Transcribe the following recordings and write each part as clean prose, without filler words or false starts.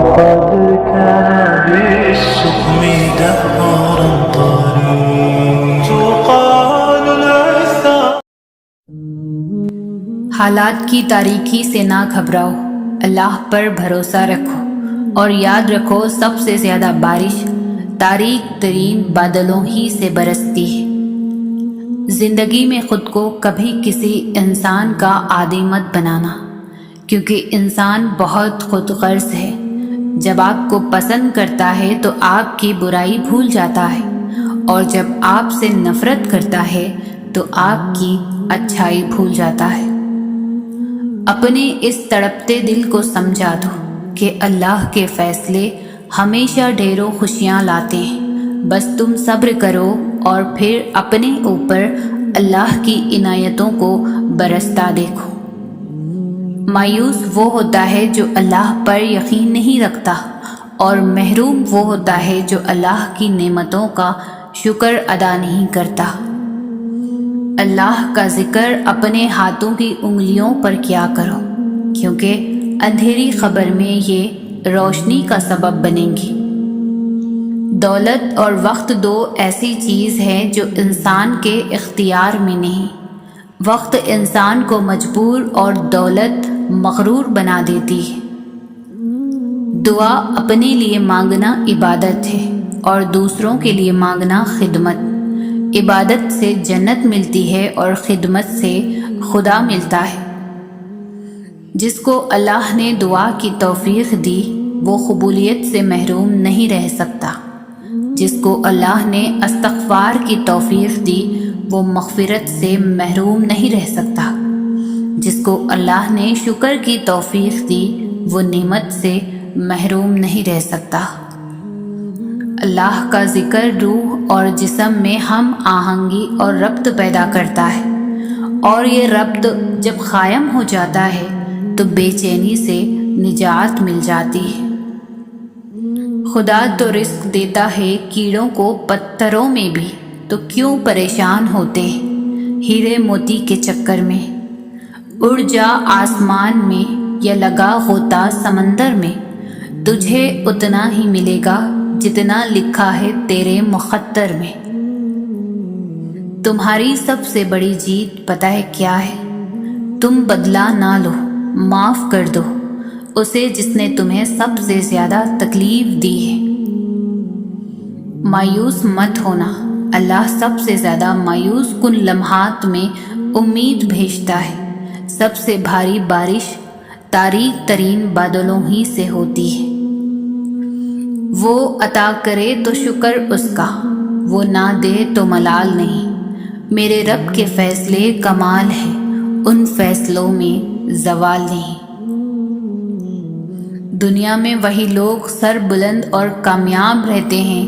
وقد كان بالسقم دهرا طريق تقال العثار. حالات کی تاریکی سے نہ گھبراؤ، اللہ پر بھروسہ رکھو اور یاد رکھو سب سے زیادہ بارش تاریک ترین بادلوں ہی سے برستی ہے۔ زندگی میں خود کو کبھی کسی انسان کا عادی مت بنانا، کیونکہ انسان بہت خود غرض ہے۔ جب آپ کو پسند کرتا ہے تو آپ کی برائی بھول جاتا ہے، اور جب آپ سے نفرت کرتا ہے تو آپ کی اچھائی بھول جاتا ہے۔ اپنے اس تڑپتے دل کو سمجھا دو کہ اللہ کے فیصلے ہمیشہ ڈھیروں خوشیاں لاتے ہیں۔ بس تم صبر کرو اور پھر اپنے اوپر اللہ کی عنایتوں کو برستا دیکھو۔ مایوس وہ ہوتا ہے جو اللہ پر یقین نہیں رکھتا، اور محروم وہ ہوتا ہے جو اللہ کی نعمتوں کا شکر ادا نہیں کرتا۔ اللہ کا ذکر اپنے ہاتھوں کی انگلیوں پر کیا کرو، کیونکہ اندھیری خبر میں یہ روشنی کا سبب بنیں گی۔ دولت اور وقت دو ایسی چیز ہے جو انسان کے اختیار میں نہیں۔ وقت انسان کو مجبور اور دولت مغرور بنا دیتی ہے۔ دعا اپنے لیے مانگنا عبادت ہے اور دوسروں کے لیے مانگنا خدمت۔ عبادت سے جنت ملتی ہے اور خدمت سے خدا ملتا ہے۔ جس کو اللہ نے دعا کی توفیق دی وہ قبولیت سے محروم نہیں رہ سکتا۔ جس کو اللہ نے استغفار کی توفیق دی وہ مغفرت سے محروم نہیں رہ سکتا۔ جس کو اللہ نے شکر کی توفیق دی وہ نعمت سے محروم نہیں رہ سکتا۔ اللہ کا ذکر روح اور جسم میں ہم آہنگی اور ربط پیدا کرتا ہے، اور یہ ربط جب قائم ہو جاتا ہے تو بے چینی سے نجات مل جاتی ہے۔ خدا تو رزق دیتا ہے کیڑوں کو پتھروں میں بھی، تو کیوں پریشان ہوتے ہیں ہیرے موتی کے چکر میں؟ اڑ جا آسمان میں یا لگا غوطہ سمندر میں، تجھے اتنا ہی ملے گا جتنا لکھا ہے تیرے مقدر میں۔ تمہاری سب سے بڑی جیت پتہ ہے کیا ہے؟ تم بدلہ نہ لو، معاف کر دو اسے جس نے تمہیں سب سے زیادہ تکلیف دی ہے۔ مایوس مت ہونا، اللہ سب سے زیادہ مایوس کن لمحات میں امید بھیجتا ہے۔ سب سے بھاری بارش تاریک ترین بادلوں ہی سے ہوتی ہے۔ وہ عطا کرے تو شکر اس کا، وہ نہ دے تو ملال نہیں۔ میرے رب کے فیصلے کمال ہیں، ان فیصلوں میں زوال نہیں۔ دنیا میں وہی لوگ سر بلند اور کامیاب رہتے ہیں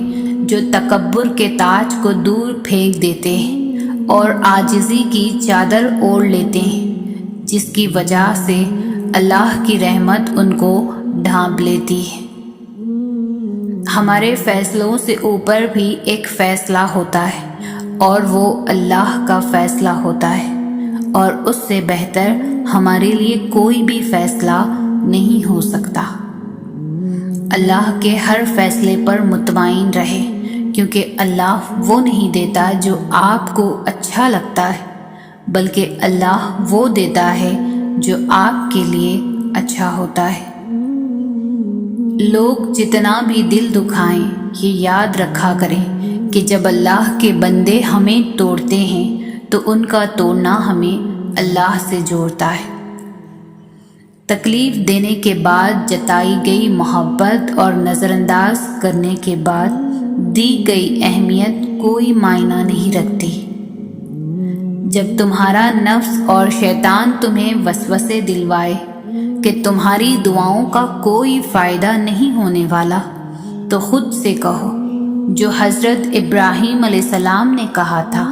جو تکبر کے تاج کو دور پھینک دیتے ہیں اور عاجزی کی چادر اوڑھ لیتے ہیں، جس کی وجہ سے اللہ کی رحمت ان کو ڈھانپ لیتی ہے۔ ہمارے فیصلوں سے اوپر بھی ایک فیصلہ ہوتا ہے، اور وہ اللہ کا فیصلہ ہوتا ہے، اور اس سے بہتر ہمارے لیے کوئی بھی فیصلہ نہیں ہو سکتا۔ اللہ کے ہر فیصلے پر مطمئن رہے، کیونکہ اللہ وہ نہیں دیتا جو آپ کو اچھا لگتا ہے، بلکہ اللہ وہ دیتا ہے جو آپ کے لیے اچھا ہوتا ہے۔ لوگ جتنا بھی دل دکھائیں یہ یاد رکھا کریں کہ جب اللہ کے بندے ہمیں توڑتے ہیں تو ان کا توڑنا ہمیں اللہ سے جوڑتا ہے۔ تکلیف دینے کے بعد جتائی گئی محبت اور نظر انداز کرنے کے بعد دی گئی اہمیت کوئی معنی نہیں رکھتی۔ جب تمہارا نفس اور شیطان تمہیں وسوسے دلوائے کہ تمہاری دعاؤں کا کوئی فائدہ نہیں ہونے والا، تو خود سے کہو جو حضرت ابراہیم علیہ السلام نے کہا تھا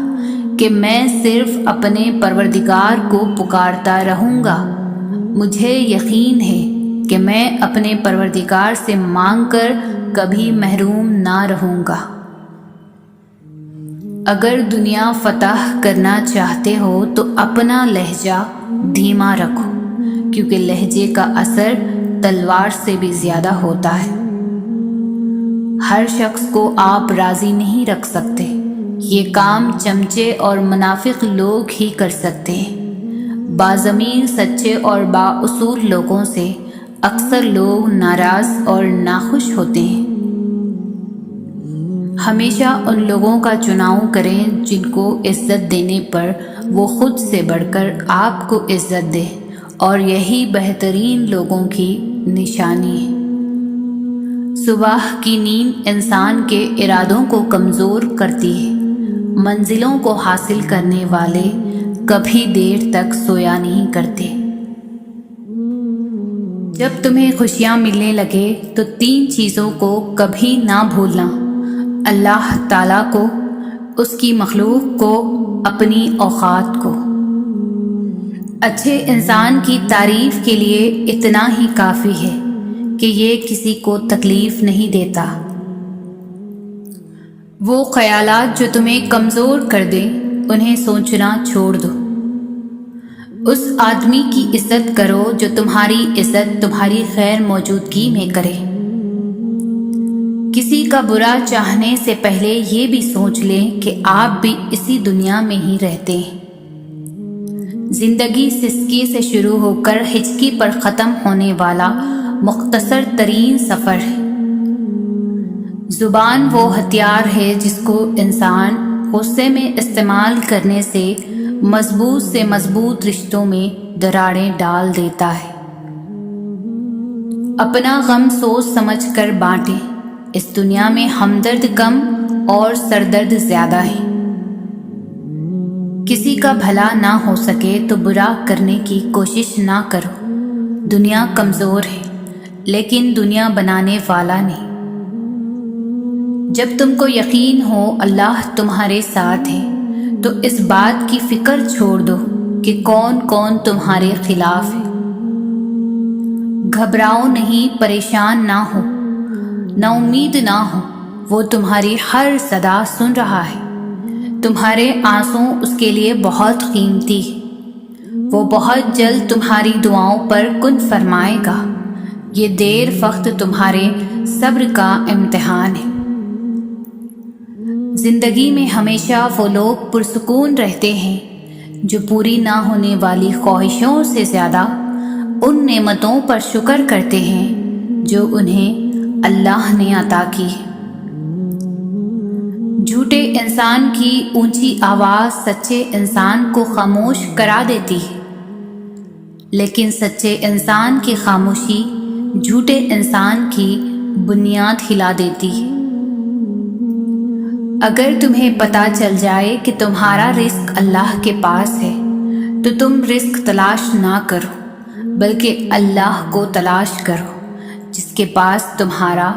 کہ میں صرف اپنے پروردگار کو پکارتا رہوں گا، مجھے یقین ہے کہ میں اپنے پروردگار سے مانگ کر کبھی محروم نہ رہوں گا۔ اگر دنیا فتح کرنا چاہتے ہو تو اپنا لہجہ دھیما رکھو، کیونکہ لہجے کا اثر تلوار سے بھی زیادہ ہوتا ہے۔ ہر شخص کو آپ راضی نہیں رکھ سکتے، یہ کام چمچے اور منافق لوگ ہی کر سکتے ہیں۔ باضمیر سچے اور بااصول لوگوں سے اکثر لوگ ناراض اور ناخوش ہوتے ہیں۔ ہمیشہ ان لوگوں کا چناؤ کریں جن کو عزت دینے پر وہ خود سے بڑھ کر آپ کو عزت دے، اور یہی بہترین لوگوں کی نشانی ہے۔ صبح کی نیند انسان کے ارادوں کو کمزور کرتی ہے۔ منزلوں کو حاصل کرنے والے کبھی دیر تک سویا نہیں کرتے۔ جب تمہیں خوشیاں ملنے لگے تو 3 چیزوں کو کبھی نہ بھولنا: اللہ تعالیٰ کو، اس کی مخلوق کو، اپنی اوقات کو۔ اچھے انسان کی تعریف کے لیے اتنا ہی کافی ہے کہ یہ کسی کو تکلیف نہیں دیتا۔ وہ خیالات جو تمہیں کمزور کر دیں انہیں سوچنا چھوڑ دو۔ اس آدمی کی عزت کرو جو تمہاری عزت تمہاری غیر موجودگی میں کرے۔ کسی کا برا چاہنے سے پہلے یہ بھی سوچ لیں کہ آپ بھی اسی دنیا میں ہی رہتے ہیں۔ زندگی سسکی سے شروع ہو کر ہچکی پر ختم ہونے والا مختصر ترین سفر ہے۔ زبان وہ ہتھیار ہے جس کو انسان غصے میں استعمال کرنے سے مضبوط رشتوں میں دراڑیں ڈال دیتا ہے۔ اپنا غم سوچ سمجھ کر بانٹیں، اس دنیا میں ہمدرد کم اور سردرد زیادہ ہے۔ کسی کا بھلا نہ ہو سکے تو برا کرنے کی کوشش نہ کرو۔ دنیا کمزور ہے لیکن دنیا بنانے والا نہیں۔ جب تم کو یقین ہو اللہ تمہارے ساتھ ہے تو اس بات کی فکر چھوڑ دو کہ کون کون تمہارے خلاف ہے۔ گھبراؤ نہیں، پریشان نہ ہو، نا امید نہ ہو، وہ تمہاری ہر صدا سن رہا ہے۔ تمہارے آنسو اس کے لیے بہت قیمتی ہے، وہ بہت جلد تمہاری دعاؤں پر کن فرمائے گا۔ یہ دیر وقت تمہارے صبر کا امتحان ہے۔ زندگی میں ہمیشہ وہ لوگ پرسکون رہتے ہیں جو پوری نہ ہونے والی خواہشوں سے زیادہ ان نعمتوں پر شکر کرتے ہیں جو انہیں اللہ نے عطا کی ہے۔ جھوٹے انسان کی اونچی آواز سچے انسان کو خاموش کرا دیتی ہے، لیکن سچے انسان کی خاموشی جھوٹے انسان کی بنیاد ہلا دیتی ہے۔ اگر تمہیں پتہ چل جائے کہ تمہارا رزق اللہ کے پاس ہے تو تم رزق تلاش نہ کرو بلکہ اللہ کو تلاش کرو جس کے پاس تمہارا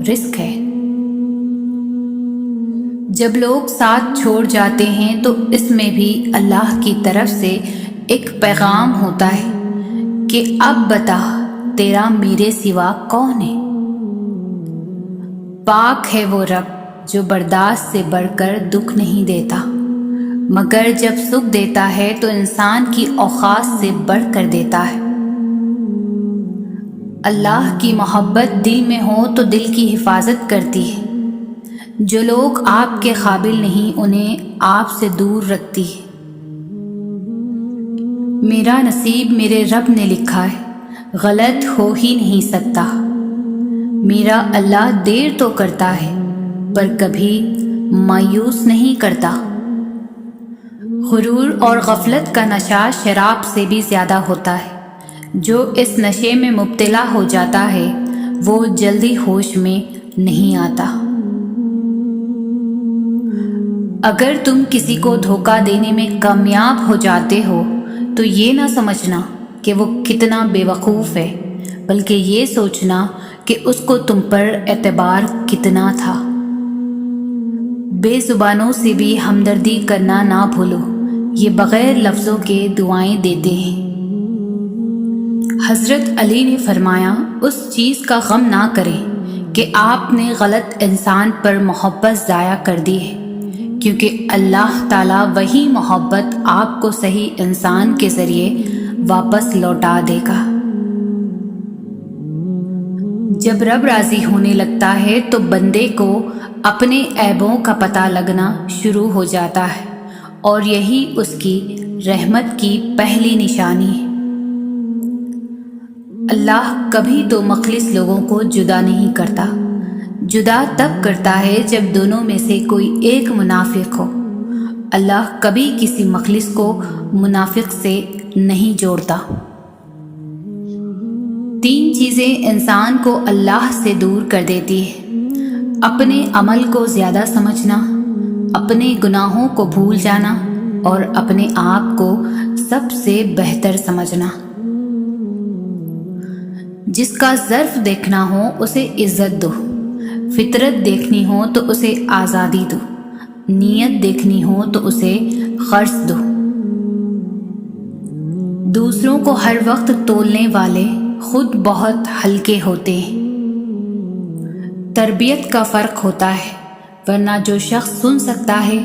رزق ہے۔ جب لوگ ساتھ چھوڑ جاتے ہیں تو اس میں بھی اللہ کی طرف سے ایک پیغام ہوتا ہے کہ اب بتا تیرا میرے سوا کون ہے۔ پاک ہے وہ رب جو برداشت سے بڑھ کر دکھ نہیں دیتا، مگر جب سکھ دیتا ہے تو انسان کی اوقات سے بڑھ کر دیتا ہے۔ اللہ کی محبت دل میں ہو تو دل کی حفاظت کرتی ہے۔ جو لوگ آپ کے قابل نہیں انہیں آپ سے دور رکھتی ہے۔ میرا نصیب میرے رب نے لکھا ہے، غلط ہو ہی نہیں سکتا۔ میرا اللہ دیر تو کرتا ہے پر کبھی مایوس نہیں کرتا۔ غرور اور غفلت کا نشہ شراب سے بھی زیادہ ہوتا ہے۔ جو اس نشے میں مبتلا ہو جاتا ہے وہ جلدی ہوش میں نہیں آتا۔ اگر تم کسی کو دھوکہ دینے میں کامیاب ہو جاتے ہو تو یہ نہ سمجھنا کہ وہ کتنا بے وقوف ہے، بلکہ یہ سوچنا کہ اس کو تم پر اعتبار کتنا تھا۔ بے زبانوں سے بھی ہمدردی کرنا نہ بھولو، یہ بغیر لفظوں کے دعائیں دیتے ہیں۔ حضرت علی نے فرمایا، اس چیز کا غم نہ کریں کہ آپ نے غلط انسان پر محبت ضائع کر دی ہے، کیونکہ اللہ تعالیٰ وہی محبت آپ کو صحیح انسان کے ذریعے واپس لوٹا دے گا۔ جب رب راضی ہونے لگتا ہے تو بندے کو اپنے عیبوں کا پتہ لگنا شروع ہو جاتا ہے، اور یہی اس کی رحمت کی پہلی نشانی ہے۔ اللہ کبھی تو مخلص لوگوں کو جدا نہیں کرتا، جدا تب کرتا ہے جب دونوں میں سے کوئی ایک منافق ہو۔ اللہ کبھی کسی مخلص کو منافق سے نہیں جوڑتا۔ 3 چیزیں انسان کو اللہ سے دور کر دیتی ہیں: اپنے عمل کو زیادہ سمجھنا، اپنے گناہوں کو بھول جانا، اور اپنے آپ کو سب سے بہتر سمجھنا۔ جس کا ظرف دیکھنا ہو اسے عزت دو، فطرت دیکھنی ہو تو اسے آزادی دو، نیت دیکھنی ہو تو اسے خرچ دو۔ دوسروں کو ہر وقت تولنے والے خود بہت ہلکے ہوتے ہیں۔ تربیت کا فرق ہوتا ہے، ورنہ جو شخص سن سکتا ہے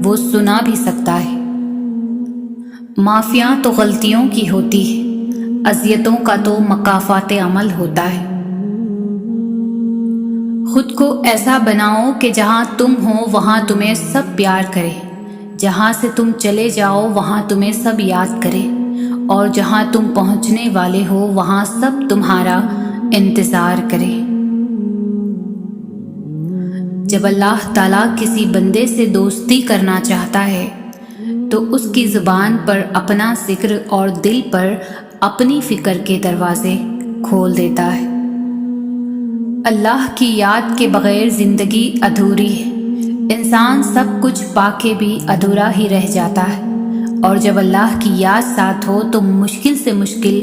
وہ سنا بھی سکتا ہے۔ معافیاں تو غلطیوں کی ہوتی ہے، اذیتوں کا تو مکافات عمل ہوتا ہے۔ خود کو ایسا بناؤ کہ جہاں تم ہو وہاں تمہیں سب پیار کرے، جہاں سے تم چلے جاؤ وہاں تمہیں سب یاد کرے، اور جہاں تم پہنچنے والے ہو وہاں سب تمہارا انتظار کرے۔ جب اللہ تعالیٰ کسی بندے سے دوستی کرنا چاہتا ہے تو اس کی زبان پر اپنا ذکر اور دل پر اپنی فکر کے دروازے کھول دیتا ہے۔ اللہ کی یاد کے بغیر زندگی ادھوری ہے، انسان سب کچھ پا کے بھی ادھورا ہی رہ جاتا ہے، اور جب اللہ کی یاد ساتھ ہو تو مشکل سے مشکل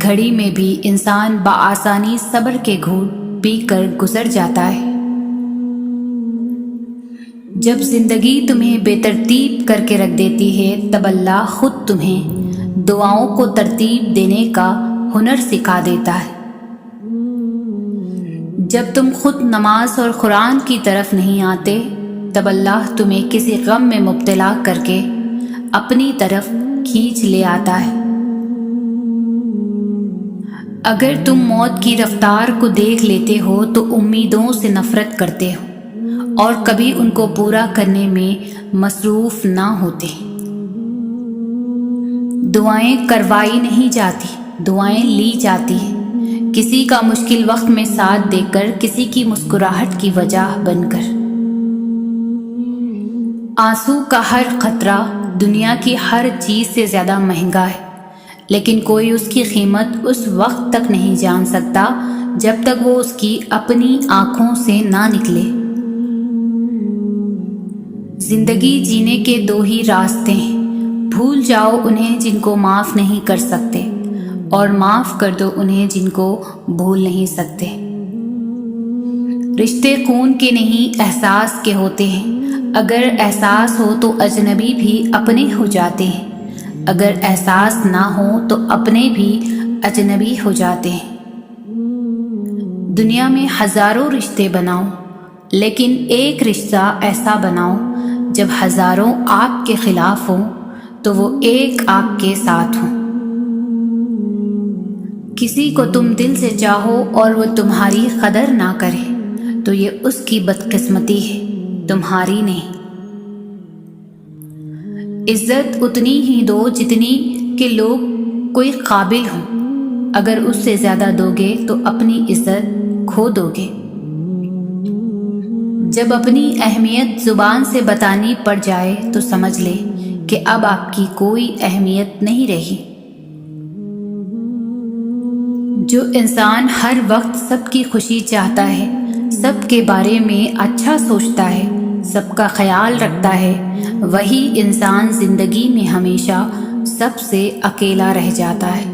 گھڑی میں بھی انسان بآسانی صبر کے گھونٹ پی کر گزر جاتا ہے۔ جب زندگی تمہیں بے ترتیب کر کے رکھ دیتی ہے تب اللہ خود تمہیں دعاؤں کو ترتیب دینے کا ہنر سکھا دیتا ہے۔ جب تم خود نماز اور قرآن کی طرف نہیں آتے تب اللہ تمہیں کسی غم میں مبتلا کر کے اپنی طرف کھینچ لے آتا ہے۔ اگر تم موت کی رفتار کو دیکھ لیتے ہو تو امیدوں سے نفرت کرتے ہو اور کبھی ان کو پورا کرنے میں مصروف نہ ہوتے۔ دعائیں کروائی نہیں جاتی، دعائیں لی جاتی ہیں، کسی کا مشکل وقت میں ساتھ دے کر، کسی کی مسکراہٹ کی وجہ بن کر۔ آنسو کا ہر قطرہ دنیا کی ہر چیز سے زیادہ مہنگا ہے، لیکن کوئی اس کی قیمت اس وقت تک نہیں جان سکتا جب تک وہ اس کی اپنی آنکھوں سے نہ نکلے۔ زندگی جینے کے 2 ہی راستے ہیں، بھول جاؤ انہیں جن کو معاف نہیں کر سکتے، اور معاف کر دو انہیں جن کو بھول نہیں سکتے۔ رشتے خون کے نہیں احساس کے ہوتے ہیں، اگر احساس ہو تو اجنبی بھی اپنے ہو جاتے ہیں، اگر احساس نہ ہو تو اپنے بھی اجنبی ہو جاتے ہیں۔ دنیا میں ہزاروں رشتے بناؤ، لیکن ایک رشتہ ایسا بناؤ جب ہزاروں آپ کے خلاف ہوں تو وہ ایک آپ کے ساتھ ہوں۔ کسی کو تم دل سے چاہو اور وہ تمہاری قدر نہ کرے تو یہ اس کی بدقسمتی ہے، تمہاری نہیں۔ عزت اتنی ہی دو جتنی کہ لوگ کوئی قابل ہوں، اگر اس سے زیادہ دو گے تو اپنی عزت کھو دو گے۔ جب اپنی اہمیت زبان سے بتانی پڑ جائے تو سمجھ لے کہ اب آپ کی کوئی اہمیت نہیں رہی۔ جو انسان ہر وقت سب کی خوشی چاہتا ہے، سب کے بارے میں اچھا سوچتا ہے، سب کا خیال رکھتا ہے، وہی انسان زندگی میں ہمیشہ سب سے اکیلا رہ جاتا ہے۔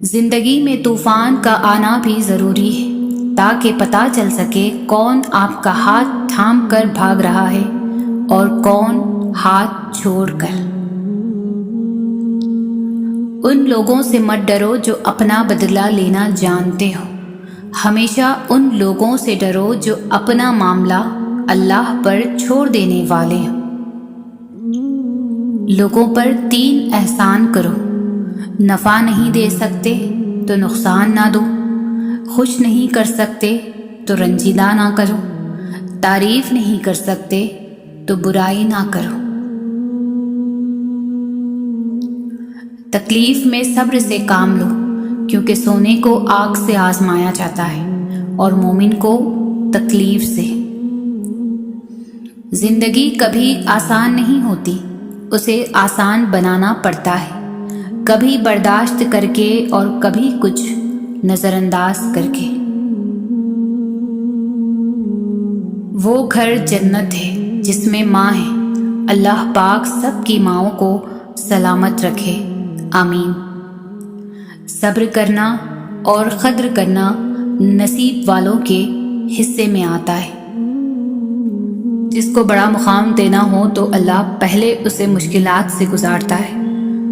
زندگی میں طوفان کا آنا بھی ضروری ہے تاکہ پتہ چل سکے کون آپ کا ہاتھ تھام کر بھاگ رہا ہے اور کون ہاتھ چھوڑ کر۔ ان لوگوں سے مت ڈرو جو اپنا بدلہ لینا جانتے ہو، ہمیشہ ان لوگوں سے ڈرو جو اپنا معاملہ اللہ پر چھوڑ دینے والے ہوں۔ لوگوں پر 3 احسان کرو، نفع نہیں دے سکتے، تو نقصان نہ دو، خوش نہیں کر سکتے تو رنجیدہ نہ کرو، تعریف نہیں کر سکتے تو برائی نہ کرو۔ تکلیف میں صبر سے کام لو، کیونکہ سونے کو آگ سے آزمایا جاتا ہے اور مومن کو تکلیف سے۔ زندگی کبھی آسان نہیں ہوتی، اسے آسان بنانا پڑتا ہے، کبھی برداشت کر کے اور کبھی کچھ نظر انداز کر کے۔ وہ گھر جنت ہے جس میں ماں ہے، اللہ پاک سب کی ماؤں کو سلامت رکھے، آمین۔ صبر کرنا اور قدر کرنا نصیب والوں کے حصے میں آتا ہے۔ جس کو بڑا مقام دینا ہو تو اللہ پہلے اسے مشکلات سے گزارتا ہے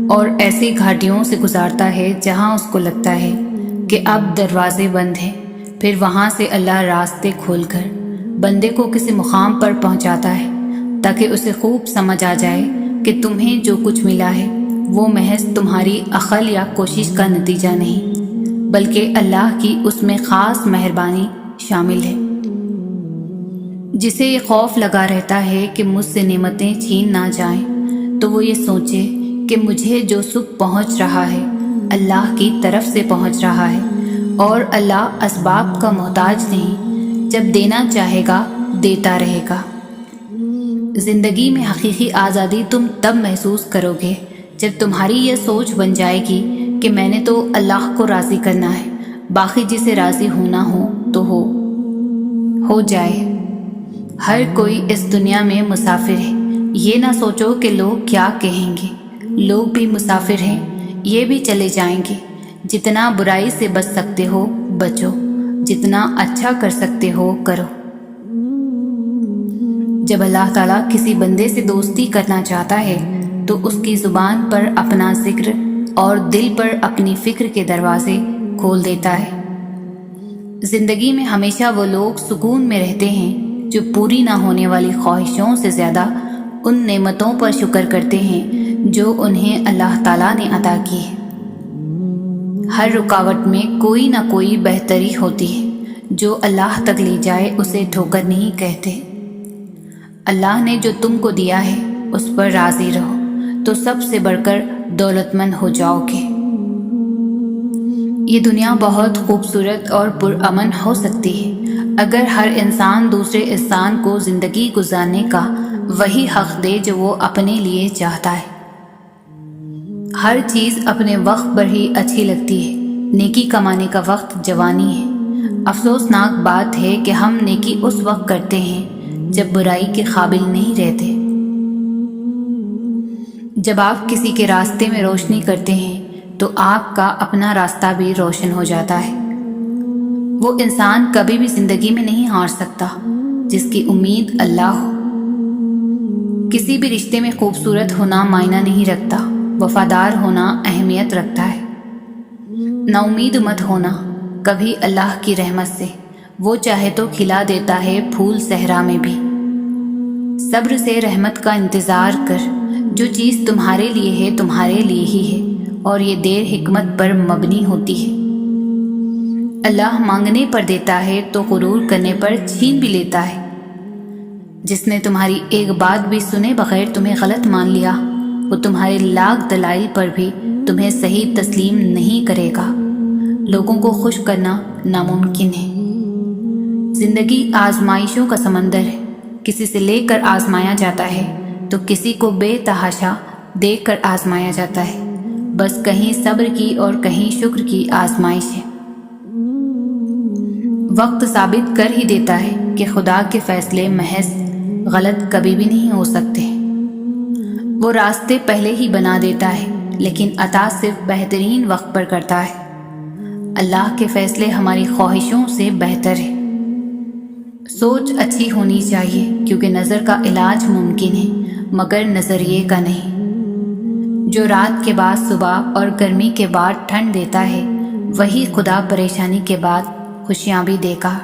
اور ایسی گھاٹیوں سے گزارتا ہے جہاں اس کو لگتا ہے کہ اب دروازے بند ہیں، پھر وہاں سے اللہ راستے کھول کر بندے کو کسی مقام پر پہنچاتا ہے تاکہ اسے خوب سمجھ آ جائے کہ تمہیں جو کچھ ملا ہے وہ محض تمہاری عقل یا کوشش کا نتیجہ نہیں، بلکہ اللہ کی اس میں خاص مہربانی شامل ہے۔ جسے یہ خوف لگا رہتا ہے کہ مجھ سے نعمتیں چھین نہ جائیں، تو وہ یہ سوچے کہ مجھے جو سکھ پہنچ رہا ہے اللہ کی طرف سے پہنچ رہا ہے، اور اللہ اسباب کا محتاج نہیں، جب دینا چاہے گا دیتا رہے گا۔ زندگی میں حقیقی آزادی تم تب محسوس کرو گے جب تمہاری یہ سوچ بن جائے گی کہ میں نے تو اللہ کو راضی کرنا ہے، باقی جسے راضی ہونا ہو تو ہو جائے۔ ہر کوئی اس دنیا میں مسافر ہے، یہ نہ سوچو کہ لوگ کیا کہیں گے، لوگ بھی مسافر ہیں، یہ بھی چلے جائیں گے۔ جتنا برائی سے بچ سکتے ہو بچو، جتنا اچھا کر سکتے ہو کرو۔ جب اللہ تعالیٰ کسی بندے سے دوستی کرنا چاہتا ہے تو اس کی زبان پر اپنا ذکر اور دل پر اپنی فکر کے دروازے کھول دیتا ہے۔ زندگی میں ہمیشہ وہ لوگ سکون میں رہتے ہیں جو پوری نہ ہونے والی خواہشوں سے زیادہ ان نعمتوں پر شکر کرتے ہیں جو انہیں اللہ تعالیٰ نے عطا کی ہے۔ ہر رکاوٹ میں کوئی نہ کوئی بہتری ہوتی ہے، جو اللہ تک لے جائے اسے ٹھوکر نہیں کہتے۔ اللہ نے جو تم کو دیا ہے اس پر راضی رہو تو سب سے بڑھ کر دولت مند ہو جاؤ گے۔ یہ دنیا بہت خوبصورت اور پرامن ہو سکتی ہے اگر ہر انسان دوسرے انسان کو زندگی گزارنے کا وہی حق دے جو وہ اپنے لیے چاہتا ہے۔ ہر چیز اپنے وقت پر ہی اچھی لگتی ہے، نیکی کمانے کا وقت جوانی ہے۔ افسوسناک بات ہے کہ ہم نیکی اس وقت کرتے ہیں جب برائی کے قابل نہیں رہتے۔ جب آپ کسی کے راستے میں روشنی کرتے ہیں تو آپ کا اپنا راستہ بھی روشن ہو جاتا ہے۔ وہ انسان کبھی بھی زندگی میں نہیں ہار سکتا جس کی امید اللہ ہو۔ کسی بھی رشتے میں خوبصورت ہونا معنی نہیں رکھتا، وفادار ہونا اہمیت رکھتا ہے۔ نا امید مت ہونا کبھی اللہ کی رحمت سے، وہ چاہے تو کھلا دیتا ہے پھول صحرا میں بھی۔ صبر سے رحمت کا انتظار کر، جو چیز تمہارے لیے ہے تمہارے لیے ہی ہے، اور یہ دیر حکمت پر مبنی ہوتی ہے۔ اللہ مانگنے پر دیتا ہے تو غرور کرنے پر چھین بھی لیتا ہے۔ جس نے تمہاری ایک بات بھی سنے بغیر تمہیں غلط مان لیا، وہ تمہارے لاکھ دلائل پر بھی تمہیں صحیح تسلیم نہیں کرے گا۔ لوگوں کو خوش کرنا ناممکن ہے۔ زندگی آزمائشوں کا سمندر ہے، کسی سے لے کر آزمایا جاتا ہے تو کسی کو بے تحاشا دیکھ کر آزمایا جاتا ہے، بس کہیں صبر کی اور کہیں شکر کی آزمائش ہے۔ وقت ثابت کر ہی دیتا ہے کہ خدا کے فیصلے محض غلط کبھی بھی نہیں ہو سکتے۔ وہ راستے پہلے ہی بنا دیتا ہے لیکن عطا صرف بہترین وقت پر کرتا ہے۔ اللہ کے فیصلے ہماری خواہشوں سے بہتر ہے۔ سوچ اچھی ہونی چاہیے کیونکہ نظر کا علاج ممکن ہے مگر نظریے کا نہیں۔ جو رات کے بعد صبح اور گرمی کے بعد ٹھنڈ دیتا ہے وہی خدا پریشانی کے بعد خوشیاں بھی دے گا۔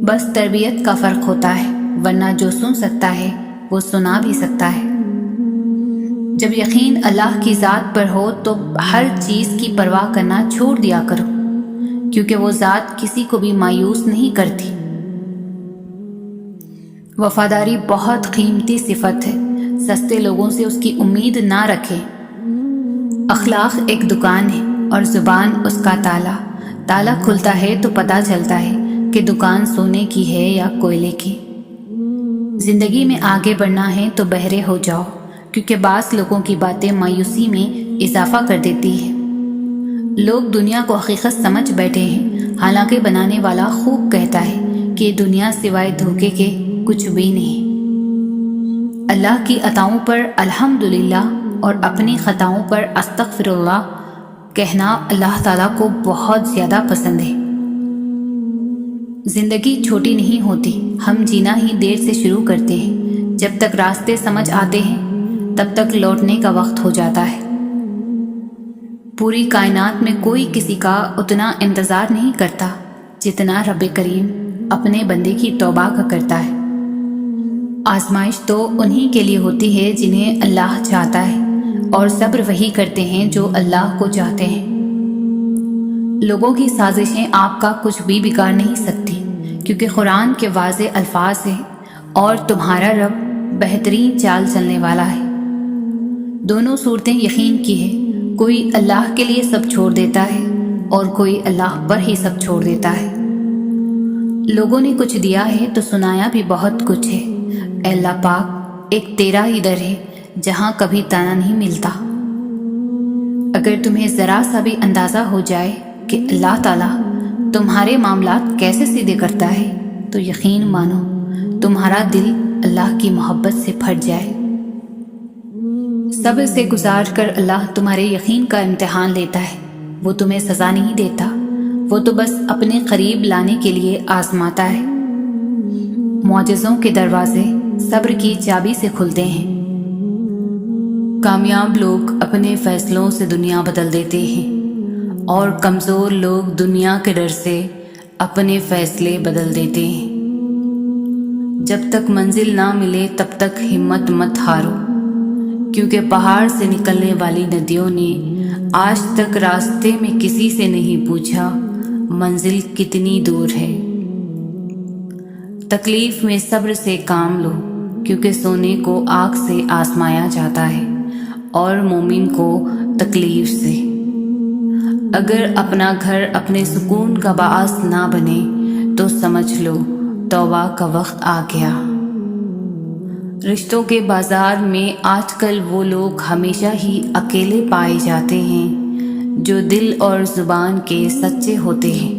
بس تربیت کا فرق ہوتا ہے، ورنہ جو سن سکتا ہے وہ سنا بھی سکتا ہے۔ جب یقین اللہ کی ذات پر ہو تو ہر چیز کی پرواہ کرنا چھوڑ دیا کرو، کیونکہ وہ ذات کسی کو بھی مایوس نہیں کرتی۔ وفاداری بہت قیمتی صفت ہے، سستے لوگوں سے اس کی امید نہ رکھیں۔ اخلاق ایک دکان ہے اور زبان اس کا تالا۔ تالا کھلتا ہے تو پتہ چلتا ہے کہ دکان سونے کی ہے یا کوئلے کی۔ زندگی میں آگے بڑھنا ہے تو بہرے ہو جاؤ، کیونکہ بعض لوگوں کی باتیں مایوسی میں اضافہ کر دیتی ہے۔ لوگ دنیا کو حقیقت سمجھ بیٹھے ہیں، حالانکہ بنانے والا خوب کہتا ہے کہ دنیا سوائے دھوکے کے کچھ بھی نہیں۔ اللہ کی عطاؤں پر الحمدللہ اور اپنی خطاؤں پر استغفر اللہ کہنا اللہ تعالیٰ کو بہت زیادہ پسند ہے۔ زندگی چھوٹی نہیں ہوتی، ہم جینا ہی دیر سے شروع کرتے ہیں۔ جب تک راستے سمجھ آتے ہیں تب تک لوٹنے کا وقت ہو جاتا ہے۔ پوری کائنات میں کوئی کسی کا اتنا انتظار نہیں کرتا جتنا رب کریم اپنے بندے کی توبہ کا کرتا ہے۔ آزمائش تو انہی کے لیے ہوتی ہے جنہیں اللہ چاہتا ہے، اور صبر وہی کرتے ہیں جو اللہ کو چاہتے ہیں۔ لوگوں کی سازشیں آپ کا کچھ بھی بگاڑ نہیں سکتی، کیونکہ قرآن کے واضح الفاظ ہیں اور تمہارا رب بہترین چال چلنے والا ہے۔ دونوں صورتیں یقین کی ہے، کوئی اللہ کے لیے سب چھوڑ دیتا ہے اور کوئی اللہ پر ہی سب چھوڑ دیتا ہے۔ لوگوں نے کچھ دیا ہے تو سنایا بھی بہت کچھ ہے۔ اے اللہ پاک، ایک تیرا ہی در ہے جہاں کبھی تانا نہیں ملتا۔ اگر تمہیں ذرا سا بھی اندازہ ہو جائے کہ اللہ تعالیٰ تمہارے معاملات کیسے سیدھے کرتا ہے تو یقین مانو تمہارا دل اللہ کی محبت سے پھٹ جائے۔ صبر سے گزار کر اللہ تمہارے یقین کا امتحان لیتا ہے۔ وہ تمہیں سزا نہیں دیتا، وہ تو بس اپنے قریب لانے کے لیے آزماتا ہے۔ معجزوں کے دروازے صبر کی چابی سے کھلتے ہیں۔ کامیاب لوگ اپنے فیصلوں سے دنیا بدل دیتے ہیں، اور کمزور لوگ دنیا کے ڈر سے اپنے فیصلے بدل دیتے ہیں۔ جب تک منزل نہ ملے تب تک ہمت مت ہارو، کیونکہ پہاڑ سے نکلنے والی ندیوں نے آج تک راستے میں کسی سے نہیں پوچھا منزل کتنی دور ہے۔ تکلیف میں صبر سے کام لو، کیونکہ سونے کو آگ سے آزمایا جاتا ہے اور مومن کو تکلیف سے۔ اگر اپنا گھر اپنے سکون کا باعث نہ بنے تو سمجھ لو توبہ کا وقت آ گیا۔ رشتوں کے بازار میں آج کل وہ لوگ ہمیشہ ہی اکیلے پائے جاتے ہیں جو دل اور زبان کے سچے ہوتے ہیں۔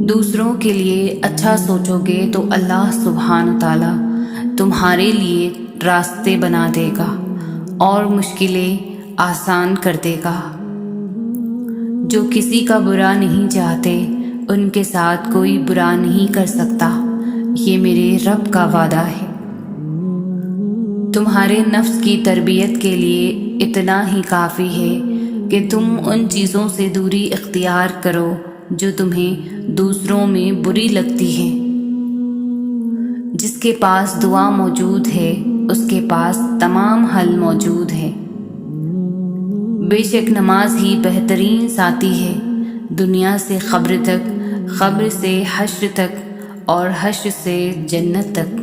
دوسروں کے لیے اچھا سوچو گے تو اللہ سبحانہ تعالیٰ تمہارے لیے راستے بنا دے گا اور مشکلیں آسان کر دے گا۔ جو کسی کا برا نہیں چاہتے ان کے ساتھ کوئی برا نہیں کر سکتا، یہ میرے رب کا وعدہ ہے۔ تمہارے نفس کی تربیت کے لیے اتنا ہی کافی ہے کہ تم ان چیزوں سے دوری اختیار کرو جو تمہیں دوسروں میں بری لگتی ہیں۔ جس کے پاس دعا موجود ہے اس کے پاس تمام حل موجود ہے۔ بے شک نماز ہی بہترین ساتھی ہے، دنیا سے قبر تک، قبر سے حشر تک اور حشر سے جنت تک۔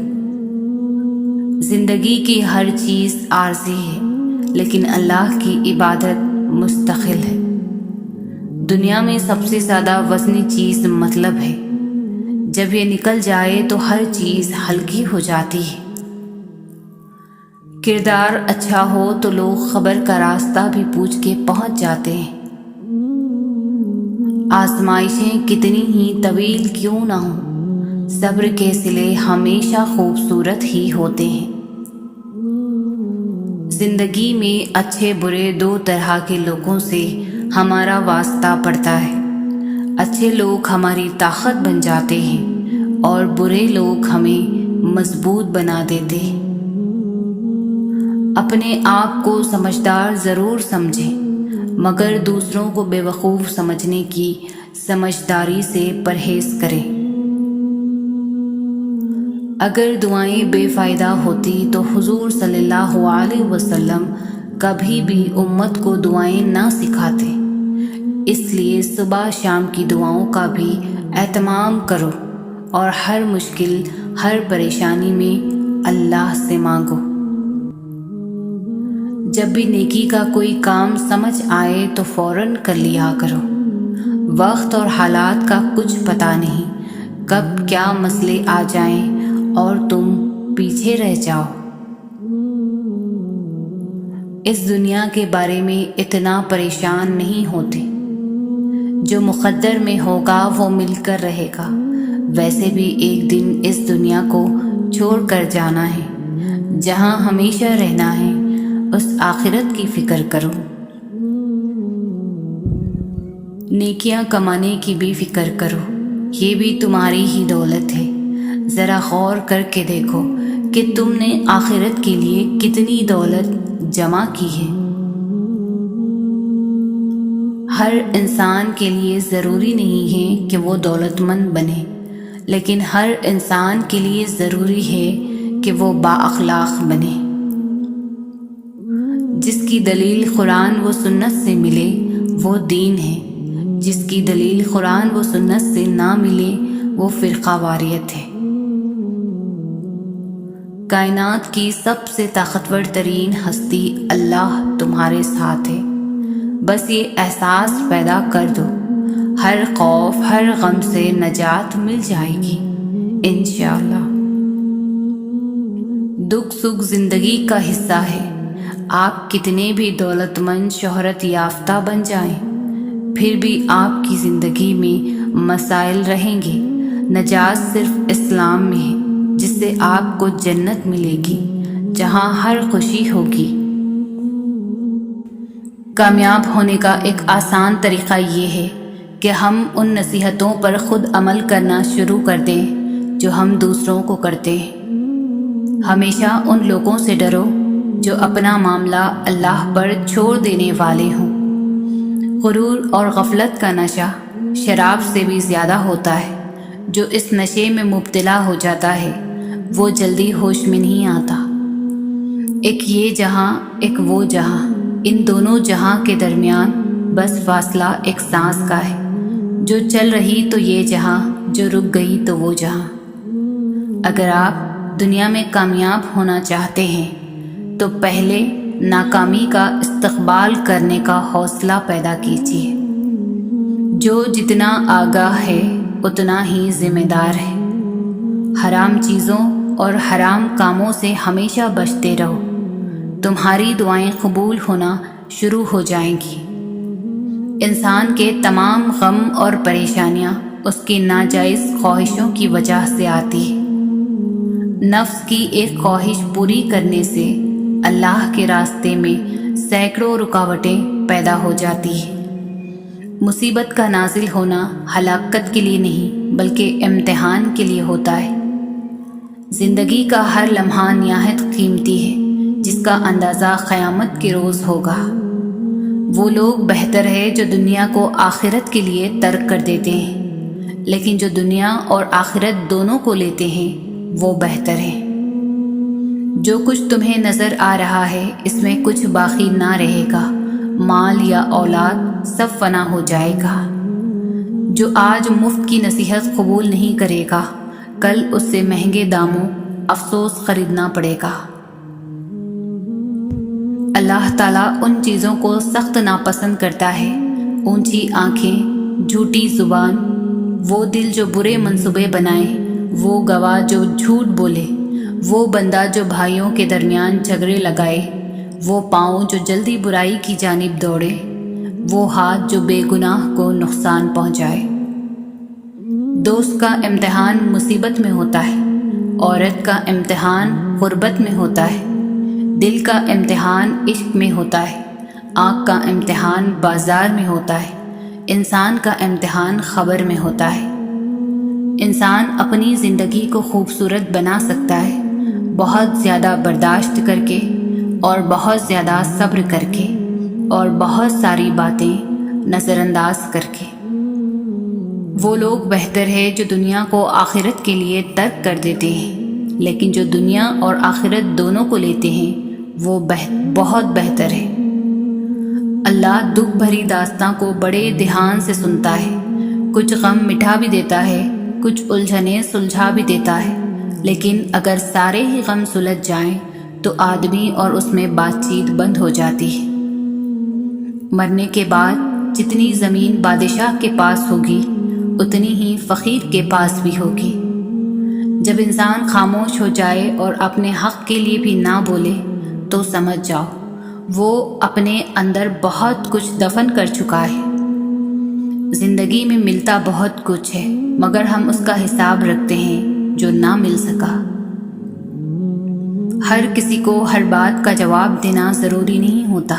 زندگی کی ہر چیز عارضی ہے، لیکن اللہ کی عبادت مستقل ہے۔ دنیا میں سب سے زیادہ وزنی چیز مطلب ہے، جب یہ نکل جائے تو ہر چیز ہلکی ہو جاتی ہے۔ کردار اچھا ہو تو لوگ خبر کا راستہ بھی پوچھ کے پہنچ جاتے ہیں۔ آزمائشیں کتنی ہی طویل کیوں نہ ہوں، صبر کے صلے ہمیشہ خوبصورت ہی ہوتے ہیں۔ زندگی میں اچھے برے دو طرح کے لوگوں سے ہمارا واسطہ پڑتا ہے۔ اچھے لوگ ہماری طاقت بن جاتے ہیں اور برے لوگ ہمیں مضبوط بنا دیتے ہیں۔ اپنے آپ کو سمجھدار ضرور سمجھیں، مگر دوسروں کو بے وقوف سمجھنے کی سمجھداری سے پرہیز کریں۔ اگر دعائیں بے فائدہ ہوتی تو حضور صلی اللہ علیہ وسلم کبھی بھی امت کو دعائیں نہ سکھاتے۔ اس لیے صبح شام کی دعاؤں کا بھی اہتمام کرو اور ہر مشکل، ہر پریشانی میں اللہ سے مانگو۔ جب بھی نیکی کا کوئی کام سمجھ آئے تو فوراً کر لیا کرو۔ وقت اور حالات کا کچھ پتہ نہیں، کب کیا مسئلے آ جائیں اور تم پیچھے رہ جاؤ۔ اس دنیا کے بارے میں اتنا پریشان نہیں ہوتے، جو مقدر میں ہوگا وہ مل کر رہے گا۔ ویسے بھی ایک دن اس دنیا کو چھوڑ کر جانا ہے، جہاں ہمیشہ رہنا ہے اس آخرت کی فکر کرو۔ نیکیاں کمانے کی بھی فکر کرو، یہ بھی تمہاری ہی دولت ہے۔ ذرا غور کر کے دیکھو کہ تم نے آخرت کے لیے کتنی دولت جمع کی ہے۔ ہر انسان کے لیے ضروری نہیں ہے کہ وہ دولت مند بنے، لیکن ہر انسان کے لیے ضروری ہے کہ وہ با اخلاق بنے۔ جس کی دلیل قرآن و سنت سے ملے وہ دین ہے، جس کی دلیل قرآن و سنت سے نہ ملے وہ فرقہ واریت ہے۔ کائنات کی سب سے طاقتور ترین ہستی اللہ تمہارے ساتھ ہے، بس یہ احساس پیدا کر دو، ہر خوف، ہر غم سے نجات مل جائے گی انشاءاللہ۔ دکھ سکھ زندگی کا حصہ ہے۔ آپ کتنے بھی دولت مند، شہرت یافتہ بن جائیں، پھر بھی آپ کی زندگی میں مسائل رہیں گے۔ نجات صرف اسلام میں ہے، جس سے آپ کو جنت ملے گی، جہاں ہر خوشی ہوگی۔ کامیاب ہونے کا ایک آسان طریقہ یہ ہے کہ ہم ان نصیحتوں پر خود عمل کرنا شروع کر دیں جو ہم دوسروں کو کرتے ہیں۔ ہمیشہ ان لوگوں سے ڈرو جو اپنا معاملہ اللہ پر چھوڑ دینے والے ہوں۔ غرور اور غفلت کا نشہ شراب سے بھی زیادہ ہوتا ہے۔ جو اس نشے میں مبتلا ہو جاتا ہے وہ جلدی ہوش میں نہیں آتا۔ ایک یہ جہاں، ایک وہ جہاں، ان دونوں جہاں کے درمیان بس فاصلہ ایک سانس کا ہے۔ جو چل رہی تو یہ جہاں، جو رک گئی تو وہ جہاں۔ اگر آپ دنیا میں کامیاب ہونا چاہتے ہیں تو پہلے ناکامی کا استقبال کرنے کا حوصلہ پیدا کیجیے۔ جو جتنا آگاہ ہے اتنا ہی ذمہ دار ہے۔ حرام چیزوں اور حرام کاموں سے ہمیشہ بچتے رہو، تمہاری دعائیں قبول ہونا شروع ہو جائیں گی۔ انسان کے تمام غم اور پریشانیاں اس کی ناجائز خواہشوں کی وجہ سے آتی ہے۔ نفس کی ایک خواہش پوری کرنے سے اللہ کے راستے میں سینکڑوں رکاوٹیں پیدا ہو جاتی ہیں۔ مصیبت کا نازل ہونا ہلاکت کے لیے نہیں بلکہ امتحان کے لیے ہوتا ہے۔ زندگی کا ہر لمحہ نہایت قیمتی ہے، جس کا اندازہ قیامت کے روز ہوگا۔ وہ لوگ بہتر ہے جو دنیا کو آخرت کے لیے ترک کر دیتے ہیں، لیکن جو دنیا اور آخرت دونوں کو لیتے ہیں وہ بہتر ہے۔ جو کچھ تمہیں نظر آ رہا ہے اس میں کچھ باقی نہ رہے گا، مال یا اولاد سب فنا ہو جائے گا۔ جو آج مفت کی نصیحت قبول نہیں کرے گا، کل اس سے مہنگے داموں افسوس خریدنا پڑے گا۔ اللہ تعالیٰ ان چیزوں کو سخت ناپسند کرتا ہے، اونچی آنکھیں، جھوٹی زبان، وہ دل جو برے منصوبے بنائے، وہ گواہ جو جھوٹ بولے، وہ بندہ جو بھائیوں کے درمیان جھگڑے لگائے، وہ پاؤں جو جلدی برائی کی جانب دوڑے، وہ ہاتھ جو بے گناہ کو نقصان پہنچائے۔ دوست کا امتحان مصیبت میں ہوتا ہے، عورت کا امتحان غربت میں ہوتا ہے، دل کا امتحان عشق میں ہوتا ہے، آنکھ کا امتحان بازار میں ہوتا ہے، انسان کا امتحان خبر میں ہوتا ہے۔ انسان اپنی زندگی کو خوبصورت بنا سکتا ہے بہت زیادہ برداشت کر کے، اور بہت زیادہ صبر کر کے، اور بہت ساری باتیں نظر انداز کر کے۔ وہ لوگ بہتر ہے جو دنیا کو آخرت کے لیے ترک کر دیتے ہیں، لیکن جو دنیا اور آخرت دونوں کو لیتے ہیں وہ بہت بہتر ہے۔ اللہ دکھ بھری داستاں کو بڑے دھیان سے سنتا ہے، کچھ غم مٹھا بھی دیتا ہے، کچھ الجھنیں سلجھا بھی دیتا ہے، لیکن اگر سارے ہی غم سلجھ جائیں تو آدمی اور اس میں بات چیت بند ہو جاتی ہے۔ مرنے کے بعد جتنی زمین بادشاہ کے پاس ہوگی اتنی ہی فقیر کے پاس بھی ہوگی۔ جب انسان خاموش ہو جائے اور اپنے حق کے لیے بھی نہ بولے تو سمجھ جاؤ وہ اپنے اندر بہت کچھ دفن کر چکا ہے۔ زندگی میں ملتا بہت کچھ ہے مگر ہم اس کا حساب رکھتے ہیں جو نہ مل سکا۔ ہر کسی کو ہر بات کا جواب دینا ضروری نہیں ہوتا۔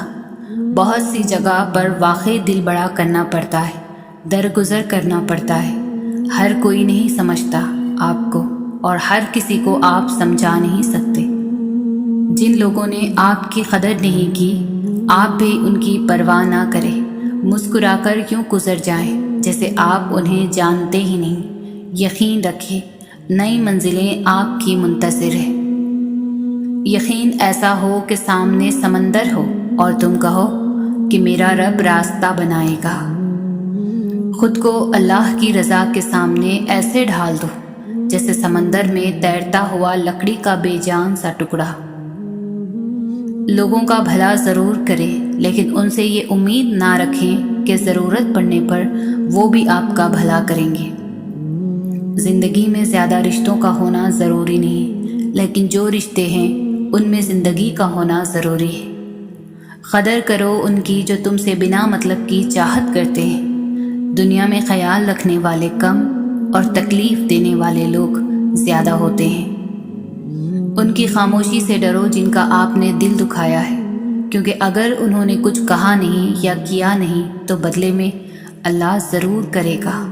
بہت سی جگہ پر واقعی دل بڑا کرنا پڑتا ہے، درگزر کرنا پڑتا ہے۔ ہر کوئی نہیں سمجھتا آپ کو اور ہر کسی کو آپ سمجھا نہیں سکتے۔ جن لوگوں نے آپ کی قدر نہیں کی آپ بھی ان کی پرواہ نہ کریں، مسکرا کر یوں گزر جائیں جیسے آپ انہیں جانتے ہی نہیں۔ یقین رکھیں نئی منزلیں آپ کی منتظر ہیں۔ یقین ایسا ہو کہ سامنے سمندر ہو اور تم کہو کہ میرا رب راستہ بنائے گا۔ خود کو اللہ کی رضا کے سامنے ایسے ڈھال دو جیسے سمندر میں تیرتا ہوا لکڑی کا بے جان سا ٹکڑا۔ لوگوں کا بھلا ضرور کریں لیکن ان سے یہ امید نہ رکھیں کہ ضرورت پڑنے پر وہ بھی آپ کا بھلا کریں گے۔ زندگی میں زیادہ رشتوں کا ہونا ضروری نہیں، لیکن جو رشتے ہیں ان میں زندگی کا ہونا ضروری ہے۔ قدر کرو ان کی جو تم سے بنا مطلب کی چاہت کرتے ہیں۔ دنیا میں خیال رکھنے والے کم اور تکلیف دینے والے لوگ زیادہ ہوتے ہیں۔ ان کی خاموشی سے ڈرو جن کا آپ نے دل دکھایا ہے، کیونکہ اگر انہوں نے کچھ کہا نہیں یا کیا نہیں تو بدلے میں اللہ ضرور کرے گا۔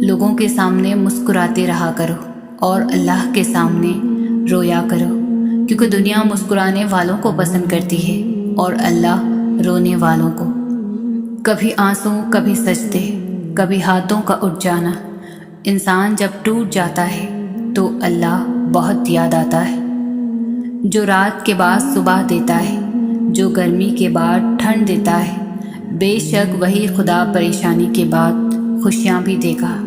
لوگوں کے سامنے مسکراتے رہا کرو اور اللہ کے سامنے رویا کرو، کیونکہ دنیا مسکرانے والوں کو پسند کرتی ہے اور اللہ رونے والوں کو۔ کبھی آنسو، کبھی سجدے، کبھی ہاتھوں کا اٹھ جانا۔ انسان جب ٹوٹ جاتا ہے تو اللہ بہت یاد آتا ہے۔ جو رات کے بعد صبح دیتا ہے، جو گرمی کے بعد ٹھنڈ دیتا ہے، بے شک وہی خدا پریشانی کے بعد خوشیاں بھی دے گا۔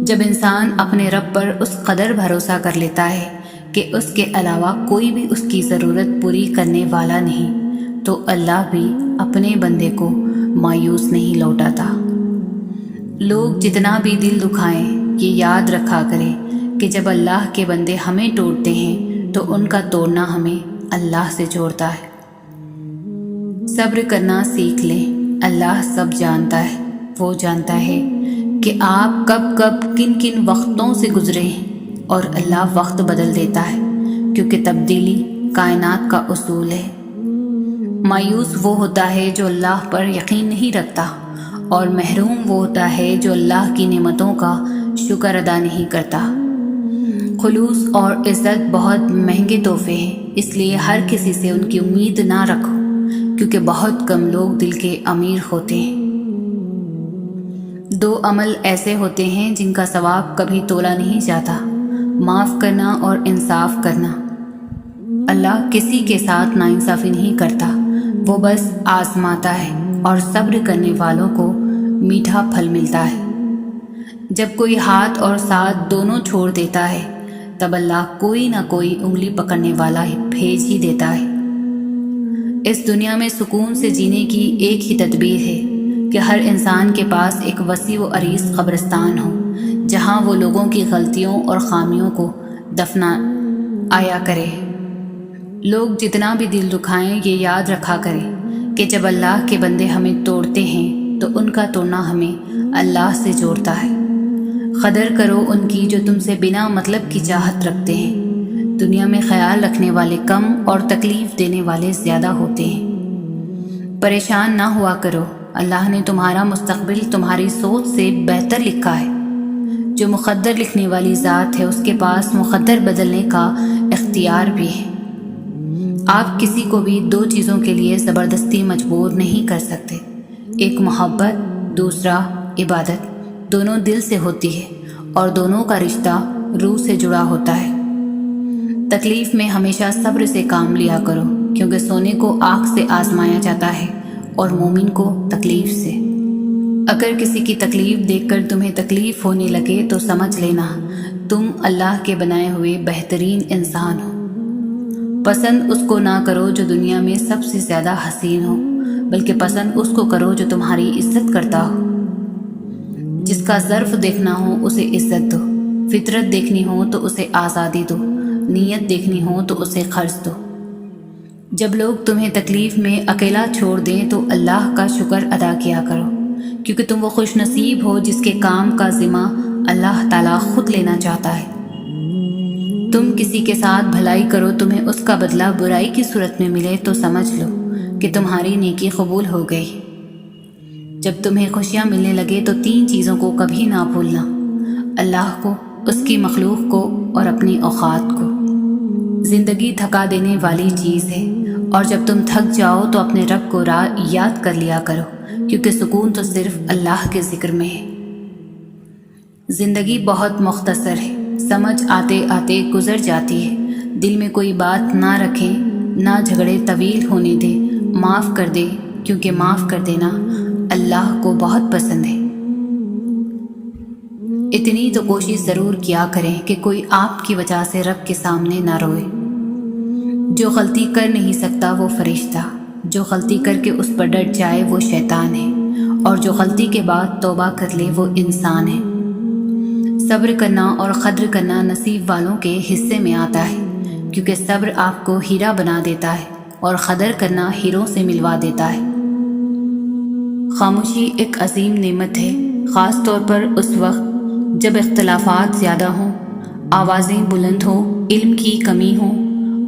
جب انسان اپنے رب پر اس قدر بھروسہ کر لیتا ہے کہ اس کے علاوہ کوئی بھی اس کی ضرورت پوری کرنے والا نہیں تو اللہ بھی اپنے بندے کو مایوس نہیں لوٹاتا۔ لوگ جتنا بھی دل دکھائیں یہ یاد رکھا کریں کہ جب اللہ کے بندے ہمیں توڑتے ہیں تو ان کا توڑنا ہمیں اللہ سے جوڑتا ہے۔ صبر کرنا سیکھ لیں، اللہ سب جانتا ہے۔ وہ جانتا ہے کہ آپ کب کب کن کن وقتوں سے گزرے ہیں اور اللہ وقت بدل دیتا ہے، کیونکہ تبدیلی کائنات کا اصول ہے۔ مایوس وہ ہوتا ہے جو اللہ پر یقین نہیں رکھتا، اور محروم وہ ہوتا ہے جو اللہ کی نعمتوں کا شکر ادا نہیں کرتا۔ خلوص اور عزت بہت مہنگے تحفے ہیں، اس لیے ہر کسی سے ان کی امید نہ رکھو، کیونکہ بہت کم لوگ دل کے امیر ہوتے ہیں۔ دو عمل ایسے ہوتے ہیں جن کا ثواب کبھی تولا نہیں جاتا، معاف کرنا اور انصاف کرنا۔ اللہ کسی کے ساتھ ناانصافی نہیں کرتا، وہ بس آزماتا ہے اور صبر کرنے والوں کو میٹھا پھل ملتا ہے۔ جب کوئی ہاتھ اور ساتھ دونوں چھوڑ دیتا ہے تب اللہ کوئی نہ کوئی انگلی پکڑنے والا بھیج ہی دیتا ہے۔ اس دنیا میں سکون سے جینے کی ایک ہی تدبیر ہے کہ ہر انسان کے پاس ایک وسیع و عریض قبرستان ہو جہاں وہ لوگوں کی غلطیوں اور خامیوں کو دفنا آیا کرے۔ لوگ جتنا بھی دل دکھائیں یہ یاد رکھا کریں کہ جب اللہ کے بندے ہمیں توڑتے ہیں تو ان کا توڑنا ہمیں اللہ سے جوڑتا ہے۔ قدر کرو ان کی جو تم سے بنا مطلب کی چاہت رکھتے ہیں۔ دنیا میں خیال رکھنے والے کم اور تکلیف دینے والے زیادہ ہوتے ہیں۔ پریشان نہ ہوا کرو، اللہ نے تمہارا مستقبل تمہاری سوچ سے بہتر لکھا ہے۔ جو مقدر لکھنے والی ذات ہے اس کے پاس مقدر بدلنے کا اختیار بھی ہے۔ آپ کسی کو بھی دو چیزوں کے لیے زبردستی مجبور نہیں کر سکتے، ایک محبت، دوسرا عبادت۔ دونوں دل سے ہوتی ہے اور دونوں کا رشتہ روح سے جڑا ہوتا ہے۔ تکلیف میں ہمیشہ صبر سے کام لیا کرو، کیونکہ سونے کو آگ سے آزمایا جاتا ہے اور مومن کو تکلیف سے۔ اگر کسی کی تکلیف دیکھ کر تمہیں تکلیف ہونے لگے تو سمجھ لینا تم اللہ کے بنائے ہوئے بہترین انسان ہو۔ پسند اس کو نہ کرو جو دنیا میں سب سے زیادہ حسین ہو، بلکہ پسند اس کو کرو جو تمہاری عزت کرتا ہو۔ جس کا ظرف دیکھنا ہو اسے عزت دو، فطرت دیکھنی ہو تو اسے آزادی دو، نیت دیکھنی ہو تو اسے خرچ دو۔ جب لوگ تمہیں تکلیف میں اکیلا چھوڑ دیں تو اللہ کا شکر ادا کیا کرو، کیونکہ تم وہ خوش نصیب ہو جس کے کام کا ذمہ اللہ تعالیٰ خود لینا چاہتا ہے۔ تم کسی کے ساتھ بھلائی کرو، تمہیں اس کا بدلہ برائی کی صورت میں ملے تو سمجھ لو کہ تمہاری نیکی قبول ہو گئی۔ جب تمہیں خوشیاں ملنے لگے تو 3 چیزوں کو کبھی نہ بھولنا: اللہ کو، اس کی مخلوق کو اور اپنی اوقات کو۔ زندگی تھکا دینے والی چیز ہے، اور جب تم تھک جاؤ تو اپنے رب کو یاد کر لیا کرو، کیونکہ سکون تو صرف اللہ کے ذکر میں ہے۔ زندگی بہت مختصر ہے، سمجھ آتے آتے گزر جاتی ہے۔ دل میں کوئی بات نہ رکھیں، نہ جھگڑے طویل ہونے دے، معاف کر دے، کیونکہ معاف کر دینا اللہ کو بہت پسند ہے۔ اتنی تو کوشش ضرور کیا کریں کہ کوئی آپ کی وجہ سے رب کے سامنے نہ روئے۔ جو غلطی کر نہیں سکتا وہ فرشتہ، جو غلطی کر کے اس پر ڈٹ جائے وہ شیطان ہے، اور جو غلطی کے بعد توبہ کر لے وہ انسان ہے۔ صبر کرنا اور قدر کرنا نصیب والوں کے حصے میں آتا ہے، کیونکہ صبر آپ کو ہیرا بنا دیتا ہے اور قدر کرنا ہیروں سے ملوا دیتا ہے۔ خاموشی ایک عظیم نعمت ہے، خاص طور پر اس وقت جب اختلافات زیادہ ہوں، آوازیں بلند ہوں، علم کی کمی ہو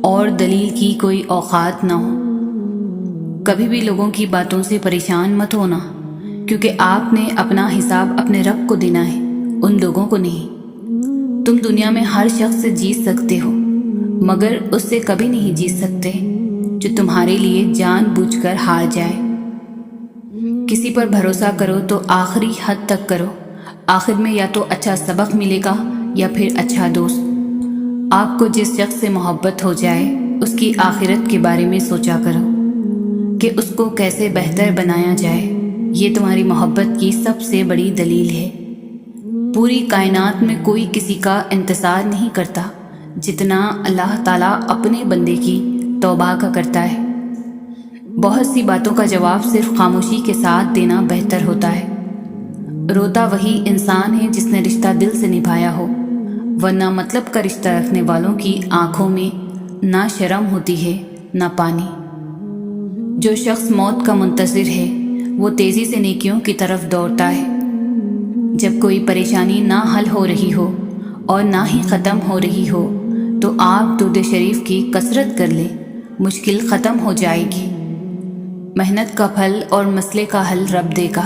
اور دلیل کی کوئی اوقات نہ ہو۔ کبھی بھی لوگوں کی باتوں سے پریشان مت ہونا، کیونکہ آپ نے اپنا حساب اپنے رب کو دینا ہے، ان لوگوں کو نہیں۔ تم دنیا میں ہر شخص سے جیت سکتے ہو، مگر اس سے کبھی نہیں جیت سکتے جو تمہارے لیے جان بوجھ کر ہار جائے۔ کسی پر بھروسہ کرو تو آخری حد تک کرو، آخر میں یا تو اچھا سبق ملے گا یا پھر اچھا دوست۔ آپ کو جس شخص سے محبت ہو جائے اس کی آخرت کے بارے میں سوچا کرو کہ اس کو کیسے بہتر بنایا جائے، یہ تمہاری محبت کی سب سے بڑی دلیل ہے۔ پوری کائنات میں کوئی کسی کا انتظار نہیں کرتا جتنا اللہ تعالیٰ اپنے بندے کی توبہ کا کرتا ہے۔ بہت سی باتوں کا جواب صرف خاموشی کے ساتھ دینا بہتر ہوتا ہے۔ روتا وہی انسان ہے جس نے رشتہ دل سے نبھایا ہو، ورنہ مطلب کا رشتہ رکھنے والوں کی آنکھوں میں نہ شرم ہوتی ہے نہ پانی۔ جو شخص موت کا منتظر ہے وہ تیزی سے نیکیوں کی طرف دوڑتا ہے۔ جب کوئی پریشانی نہ حل ہو رہی ہو اور نہ ہی ختم ہو رہی ہو تو آپ درود شریف کی کثرت کر لیں، مشکل ختم ہو جائے گی۔ محنت کا پھل اور مسئلے کا حل رب دے گا،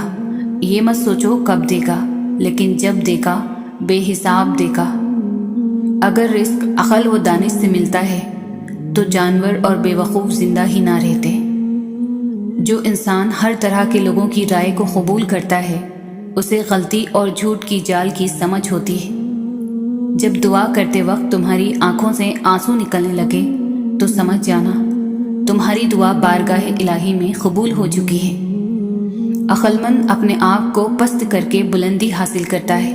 یہ مت سوچو کب دے گا، لیکن جب دے گا بے حساب دے گا۔ اگر رزق عقل و دانش سے ملتا ہے تو جانور اور بے وقوف زندہ ہی نہ رہتے۔ جو انسان ہر طرح کے لوگوں کی رائے کو قبول کرتا ہے اسے غلطی اور جھوٹ کی جال کی سمجھ ہوتی ہے۔ جب دعا کرتے وقت تمہاری آنکھوں سے آنسو نکلنے لگے تو سمجھ جانا تمہاری دعا بارگاہ الہی میں قبول ہو چکی ہے۔ عقل مند اپنے آپ کو پست کر کے بلندی حاصل کرتا ہے،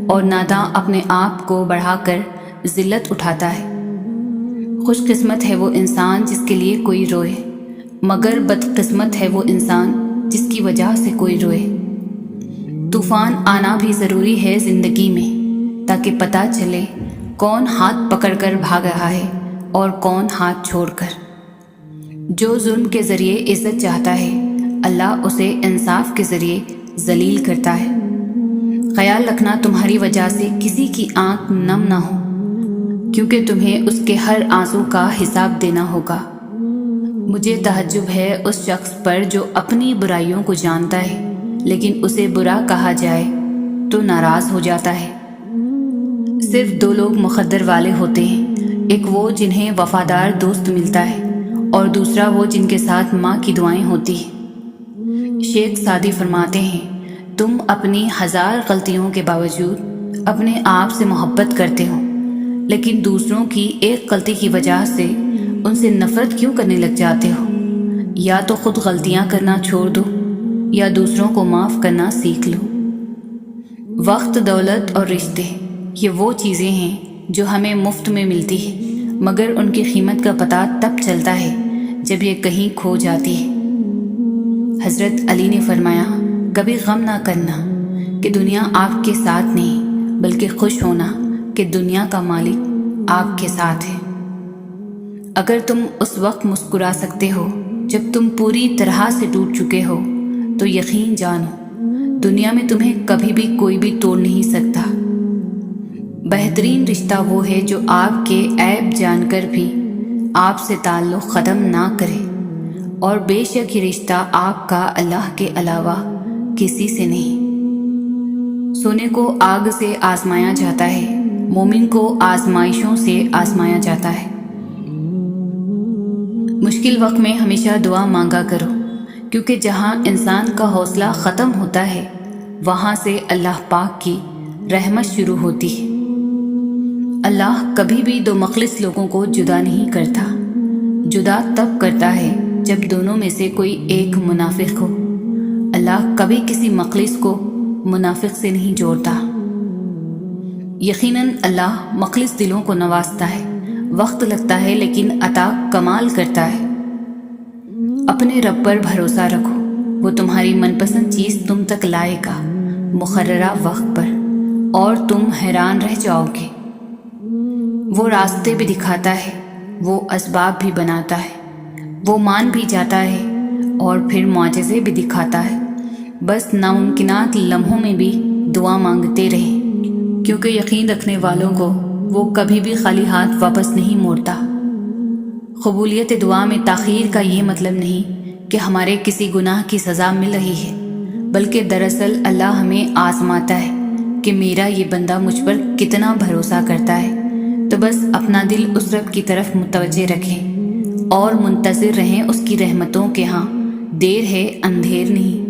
اور ناداں اپنے آپ کو بڑھا کر ذلت اٹھاتا ہے۔ خوش قسمت ہے وہ انسان جس کے لیے کوئی روئے، مگر بدقسمت ہے وہ انسان جس کی وجہ سے کوئی روئے۔ طوفان آنا بھی ضروری ہے زندگی میں، تاکہ پتہ چلے کون ہاتھ پکڑ کر بھاگ رہا ہے اور کون ہاتھ چھوڑ کر۔ جو ظلم کے ذریعے عزت چاہتا ہے اللہ اسے انصاف کے ذریعے ذلیل کرتا ہے۔ خیال رکھنا تمہاری وجہ سے کسی کی آنکھ نم نہ ہو، کیونکہ تمہیں اس کے ہر آنسو کا حساب دینا ہوگا۔ مجھے تعجب ہے اس شخص پر جو اپنی برائیوں کو جانتا ہے لیکن اسے برا کہا جائے تو ناراض ہو جاتا ہے۔ صرف 2 لوگ مقدر والے ہوتے ہیں، ایک وہ جنہیں وفادار دوست ملتا ہے اور دوسرا وہ جن کے ساتھ ماں کی دعائیں ہوتی ہیں۔ شیخ سعدی فرماتے ہیں، تم اپنی 1000 غلطیوں کے باوجود اپنے آپ سے محبت کرتے ہو، لیکن دوسروں کی ایک غلطی کی وجہ سے ان سے نفرت کیوں کرنے لگ جاتے ہو؟ یا تو خود غلطیاں کرنا چھوڑ دو یا دوسروں کو معاف کرنا سیکھ لو۔ وقت، دولت اور رشتے یہ وہ چیزیں ہیں جو ہمیں مفت میں ملتی ہے، مگر ان کی قیمت کا پتہ تب چلتا ہے جب یہ کہیں کھو جاتی ہے۔ حضرت علی نے فرمایا، کبھی غم نہ کرنا کہ دنیا آپ کے ساتھ نہیں، بلکہ خوش ہونا کہ دنیا کا مالک آپ کے ساتھ ہے۔ اگر تم اس وقت مسکرا سکتے ہو جب تم پوری طرح سے ٹوٹ چکے ہو تو یقین جانو دنیا میں تمہیں کبھی بھی کوئی بھی توڑ نہیں سکتا۔ بہترین رشتہ وہ ہے جو آپ کے عیب جان کر بھی آپ سے تعلق ختم نہ کرے، اور بے شک یہ رشتہ آپ کا اللہ کے علاوہ کسی سے نہیں۔ سونے کو آگ سے آزمایا جاتا ہے، مومن کو آزمائشوں سے آزمایا جاتا ہے۔ مشکل وقت میں ہمیشہ دعا مانگا کرو، کیونکہ جہاں انسان کا حوصلہ ختم ہوتا ہے وہاں سے اللہ پاک کی رحمت شروع ہوتی ہے۔ اللہ کبھی بھی دو مخلص لوگوں کو جدا نہیں کرتا، جدا تب کرتا ہے جب دونوں میں سے کوئی ایک منافق ہو۔ اللہ کبھی کسی مخلص کو منافق سے نہیں جوڑتا۔ یقیناً اللہ مخلص دلوں کو نوازتا ہے، وقت لگتا ہے لیکن عطا کمال کرتا ہے۔ اپنے رب پر بھروسہ رکھو، وہ تمہاری من پسند چیز تم تک لائے گا مقررہ وقت پر، اور تم حیران رہ جاؤ گے۔ وہ راستے بھی دکھاتا ہے، وہ اسباب بھی بناتا ہے، وہ مان بھی جاتا ہے اور پھر معجزے بھی دکھاتا ہے۔ بس ناممکنات لمحوں میں بھی دعا مانگتے رہیں، کیونکہ یقین رکھنے والوں کو وہ کبھی بھی خالی ہاتھ واپس نہیں موڑتا۔ قبولیت دعا میں تاخیر کا یہ مطلب نہیں کہ ہمارے کسی گناہ کی سزا مل رہی ہے، بلکہ دراصل اللہ ہمیں آزماتا ہے کہ میرا یہ بندہ مجھ پر کتنا بھروسہ کرتا ہے۔ تو بس اپنا دل اس رب کی طرف متوجہ رکھیں اور منتظر رہیں اس کی رحمتوں کے ہاں، دیر ہے اندھیر نہیں۔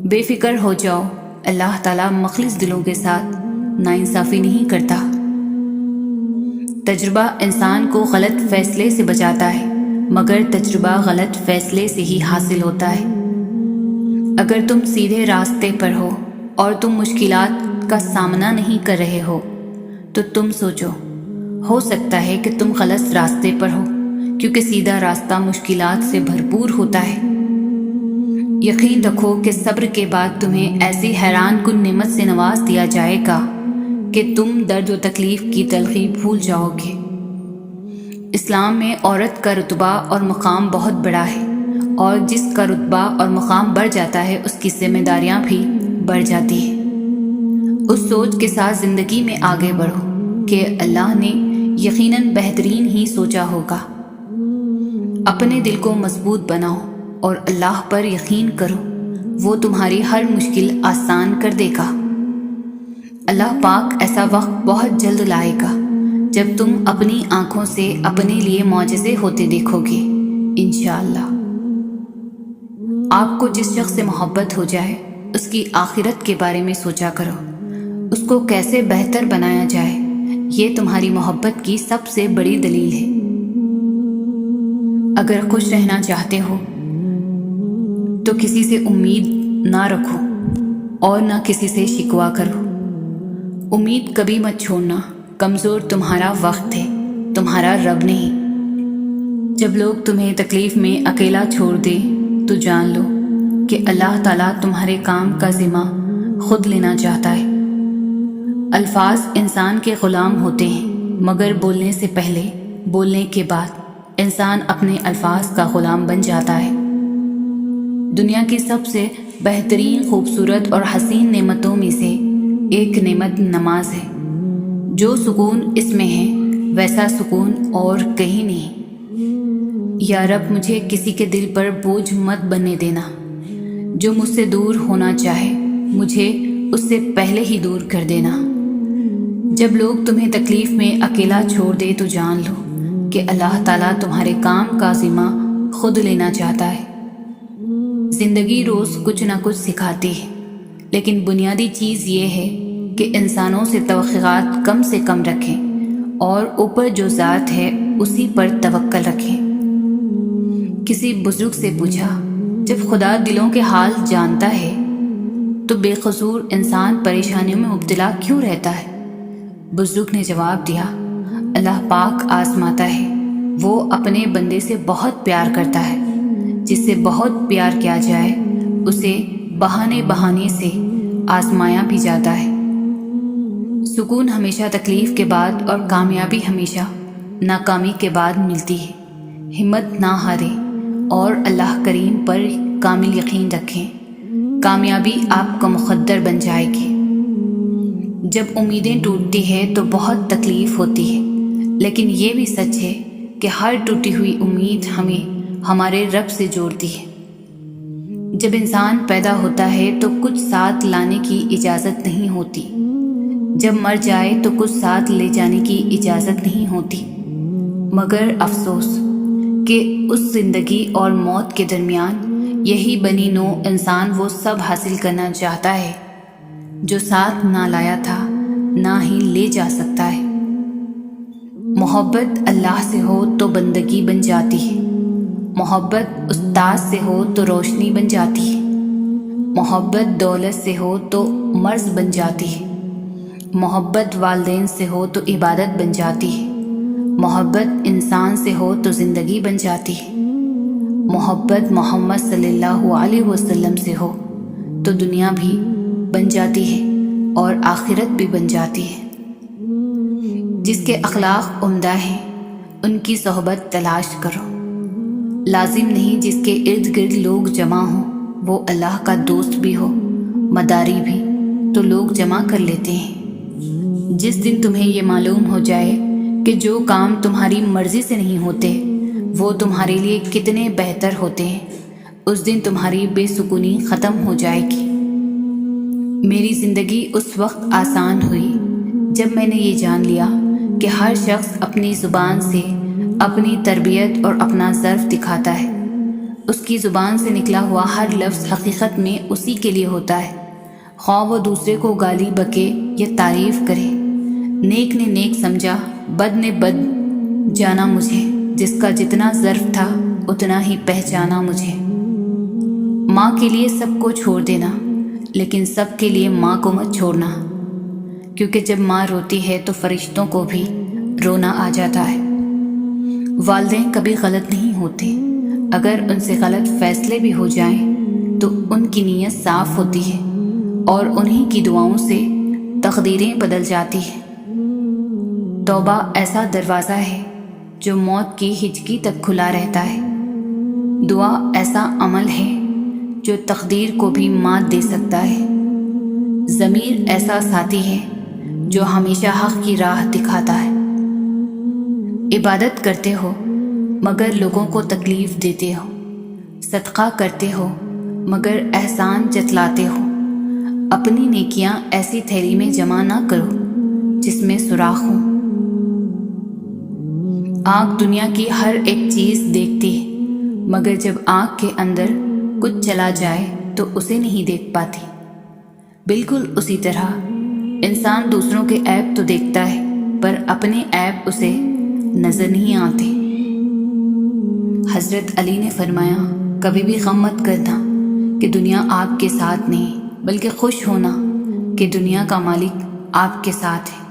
بے فکر ہو جاؤ، اللہ تعالیٰ مخلص دلوں کے ساتھ ناانصافی نہیں کرتا۔ تجربہ انسان کو غلط فیصلے سے بچاتا ہے، مگر تجربہ غلط فیصلے سے ہی حاصل ہوتا ہے۔ اگر تم سیدھے راستے پر ہو اور تم مشکلات کا سامنا نہیں کر رہے ہو تو تم سوچو، ہو سکتا ہے کہ تم غلط راستے پر ہو، کیونکہ سیدھا راستہ مشکلات سے بھرپور ہوتا ہے۔ یقین رکھو کہ صبر کے بعد تمہیں ایسی حیران کن نعمت سے نواز دیا جائے گا کہ تم درد و تکلیف کی تلخی بھول جاؤ گے۔ اسلام میں عورت کا رتبہ اور مقام بہت بڑا ہے، اور جس کا رتبہ اور مقام بڑھ جاتا ہے اس کی ذمہ داریاں بھی بڑھ جاتی ہیں۔ اس سوچ کے ساتھ زندگی میں آگے بڑھو کہ اللہ نے یقیناً بہترین ہی سوچا ہوگا۔ اپنے دل کو مضبوط بناؤ اور اللہ پر یقین کرو، وہ تمہاری ہر مشکل آسان کر دے گا۔ اللہ پاک ایسا وقت بہت جلد لائے گا جب تم اپنی آنکھوں سے اپنے لیے معجزے ہوتے دیکھو گے، انشاءاللہ۔ آپ کو جس شخص سے محبت ہو جائے اس کی آخرت کے بارے میں سوچا کرو، اس کو کیسے بہتر بنایا جائے، یہ تمہاری محبت کی سب سے بڑی دلیل ہے۔ اگر خوش رہنا چاہتے ہو تو کسی سے امید نہ رکھو اور نہ کسی سے شکوہ کرو۔ امید کبھی مت چھوڑنا، کمزور تمہارا وقت ہے، تمہارا رب نہیں۔ جب لوگ تمہیں تکلیف میں اکیلا چھوڑ دے تو جان لو کہ اللہ تعالیٰ تمہارے کام کا ذمہ خود لینا چاہتا ہے۔ الفاظ انسان کے غلام ہوتے ہیں، مگر بولنے سے پہلے، بولنے کے بعد انسان اپنے الفاظ کا غلام بن جاتا ہے۔ دنیا کی سب سے بہترین، خوبصورت اور حسین نعمتوں میں سے ایک نعمت نماز ہے۔ جو سکون اس میں ہے ویسا سکون اور کہیں نہیں۔ یا رب، مجھے کسی کے دل پر بوجھ مت بننے دینا۔ جو مجھ سے دور ہونا چاہے مجھے اس سے پہلے ہی دور کر دینا۔ جب لوگ تمہیں تکلیف میں اکیلا چھوڑ دے تو جان لو کہ اللہ تعالیٰ تمہارے کام کا ذمہ خود لینا چاہتا ہے۔ زندگی روز کچھ نہ کچھ سکھاتی ہے، لیکن بنیادی چیز یہ ہے کہ انسانوں سے توقعات کم سے کم رکھیں اور اوپر جو ذات ہے اسی پر توکل رکھیں۔ کسی بزرگ سے پوچھا، جب خدا دلوں کے حال جانتا ہے تو بے قصور انسان پریشانیوں میں مبتلا کیوں رہتا ہے؟ بزرگ نے جواب دیا، اللہ پاک آزماتا ہے، وہ اپنے بندے سے بہت پیار کرتا ہے۔ جس سے بہت پیار کیا جائے اسے بہانے سے آزمایا بھی جاتا ہے۔ سکون ہمیشہ تکلیف کے بعد اور کامیابی ہمیشہ ناکامی کے بعد ملتی ہے۔ ہمت نہ ہاریں اور اللہ کریم پر کامل یقین رکھیں، کامیابی آپ کا مقدر بن جائے گی۔ جب امیدیں ٹوٹتی ہے تو بہت تکلیف ہوتی ہے، لیکن یہ بھی سچ ہے کہ ہر ٹوٹی ہوئی امید ہمیں ہمارے رب سے جوڑتی ہے۔ جب انسان پیدا ہوتا ہے تو کچھ ساتھ لانے کی اجازت نہیں ہوتی، جب مر جائے تو کچھ ساتھ لے جانے کی اجازت نہیں ہوتی، مگر افسوس کہ اس زندگی اور موت کے درمیان یہی بنی نوع انسان وہ سب حاصل کرنا چاہتا ہے جو ساتھ نہ لایا تھا نہ ہی لے جا سکتا ہے۔ محبت اللہ سے ہو تو بندگی بن جاتی ہے، محبت استاد سے ہو تو روشنی بن جاتی ہے، محبت دولت سے ہو تو مرض بن جاتی ہے، محبت والدین سے ہو تو عبادت بن جاتی ہے، محبت انسان سے ہو تو زندگی بن جاتی ہے، محبت محمد صلی اللہ علیہ وسلم سے ہو تو دنیا بھی بن جاتی ہے اور آخرت بھی بن جاتی ہے۔ جس کے اخلاق عمدہ ہیں ان کی صحبت تلاش کرو، لازم نہیں جس کے ارد گرد لوگ جمع ہوں وہ اللہ کا دوست بھی ہو، مداری بھی تو لوگ جمع کر لیتے ہیں۔ جس دن تمہیں یہ معلوم ہو جائے کہ جو کام تمہاری مرضی سے نہیں ہوتے وہ تمہارے لیے کتنے بہتر ہوتے ہیں، اس دن تمہاری بے سکونی ختم ہو جائے گی۔ میری زندگی اس وقت آسان ہوئی جب میں نے یہ جان لیا کہ ہر شخص اپنی زبان سے اپنی تربیت اور اپنا ظرف دکھاتا ہے۔ اس کی زبان سے نکلا ہوا ہر لفظ حقیقت میں اسی کے لیے ہوتا ہے، خواہ وہ دوسرے کو گالی بکے یا تعریف کرے۔ نیک نے نیک سمجھا، بد نے بد جانا مجھے، جس کا جتنا ظرف تھا اتنا ہی پہچانا مجھے۔ ماں کے لیے سب کو چھوڑ دینا، لیکن سب کے لیے ماں کو مت چھوڑنا، کیونکہ جب ماں روتی ہے تو فرشتوں کو بھی رونا آ جاتا ہے۔ والدین کبھی غلط نہیں ہوتے، اگر ان سے غلط فیصلے بھی ہو جائیں تو ان کی نیت صاف ہوتی ہے اور انہی کی دعاؤں سے تقدیریں بدل جاتی ہیں۔ توبہ ایسا دروازہ ہے جو موت کی ہچکی تک کھلا رہتا ہے۔ دعا ایسا عمل ہے جو تقدیر کو بھی مات دے سکتا ہے۔ ضمیر ایسا ساتھی ہے جو ہمیشہ حق کی راہ دکھاتا ہے۔ عبادت کرتے ہو مگر لوگوں کو تکلیف دیتے ہو، صدقہ کرتے ہو مگر احسان جتلاتے ہو۔ اپنی نیکیاں ایسی تھیلی میں جمع نہ کرو جس میں سوراخ ہو۔ آنکھ دنیا کی ہر ایک چیز دیکھتی ہے، مگر جب آنکھ کے اندر کچھ چلا جائے تو اسے نہیں دیکھ پاتی۔ بالکل اسی طرح انسان دوسروں کے عیب تو دیکھتا ہے پر اپنے عیب اسے نظر نہیں آتے۔ حضرت علی نے فرمایا، کبھی بھی غم مت کرنا کہ دنیا آپ کے ساتھ نہیں، بلکہ خوش ہونا کہ دنیا کا مالک آپ کے ساتھ ہے۔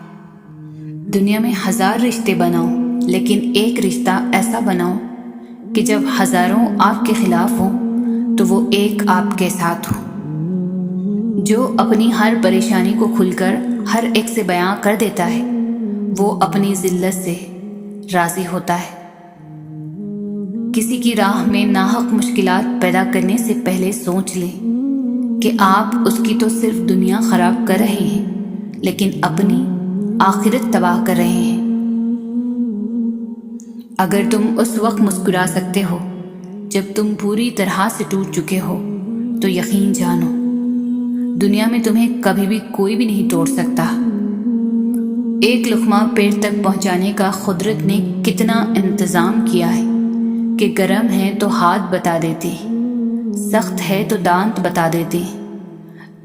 دنیا میں 1000 رشتے بناؤ، لیکن ایک رشتہ ایسا بناؤ کہ جب ہزاروں آپ کے خلاف ہوں تو وہ ایک آپ کے ساتھ ہو۔ جو اپنی ہر پریشانی کو کھل کر ہر ایک سے بیان کر دیتا ہے وہ اپنی ذلت سے راضی ہوتا ہے۔ کسی کی راہ میں ناحق مشکلات پیدا کرنے سے پہلے سوچ لیں کہ آپ اس کی تو صرف دنیا خراب کر رہے ہیں لیکن اپنی آخرت تباہ کر رہے ہیں۔ اگر تم اس وقت مسکرا سکتے ہو جب تم پوری طرح سے ٹوٹ چکے ہو تو یقین جانو دنیا میں تمہیں کبھی بھی کوئی بھی نہیں توڑ سکتا۔ ایک لقمہ پیٹ تک پہنچانے کا قدرت نے کتنا انتظام کیا ہے کہ گرم ہے تو ہاتھ بتا دیتی، سخت ہے تو دانت بتا دیتی،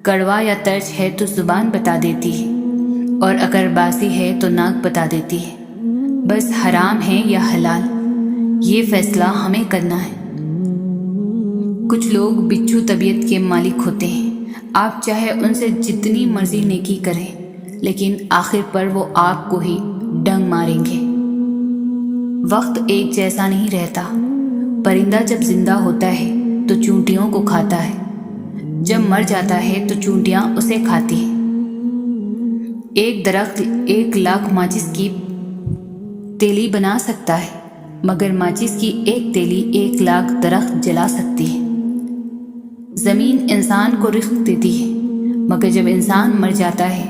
کڑوا یا ترچ ہے تو زبان بتا دیتی ہے، اور اگر باسی ہے تو ناک بتا دیتی ہے۔ بس حرام ہے یا حلال، یہ فیصلہ ہمیں کرنا ہے۔ کچھ لوگ بچھو طبیعت کے مالک ہوتے ہیں، آپ چاہے ان سے جتنی مرضی نیکی کریں لیکن آخر پر وہ آپ کو ہی ڈنگ ماریں گے۔ وقت ایک جیسا نہیں رہتا، پرندہ جب زندہ ہوتا ہے تو چونٹیوں کو کھاتا ہے، جب مر جاتا ہے تو چونٹیاں اسے کھاتی ہیں۔ ایک درخت 1,00,000 ماچس کی تیلی بنا سکتا ہے، مگر ماچس کی ایک تیلی 1,00,000 درخت جلا سکتی ہے۔ زمین انسان کو رزق دیتی ہے، مگر جب انسان مر جاتا ہے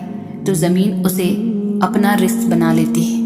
تو زمین اسے اپنا رزق بنا لیتی ہے۔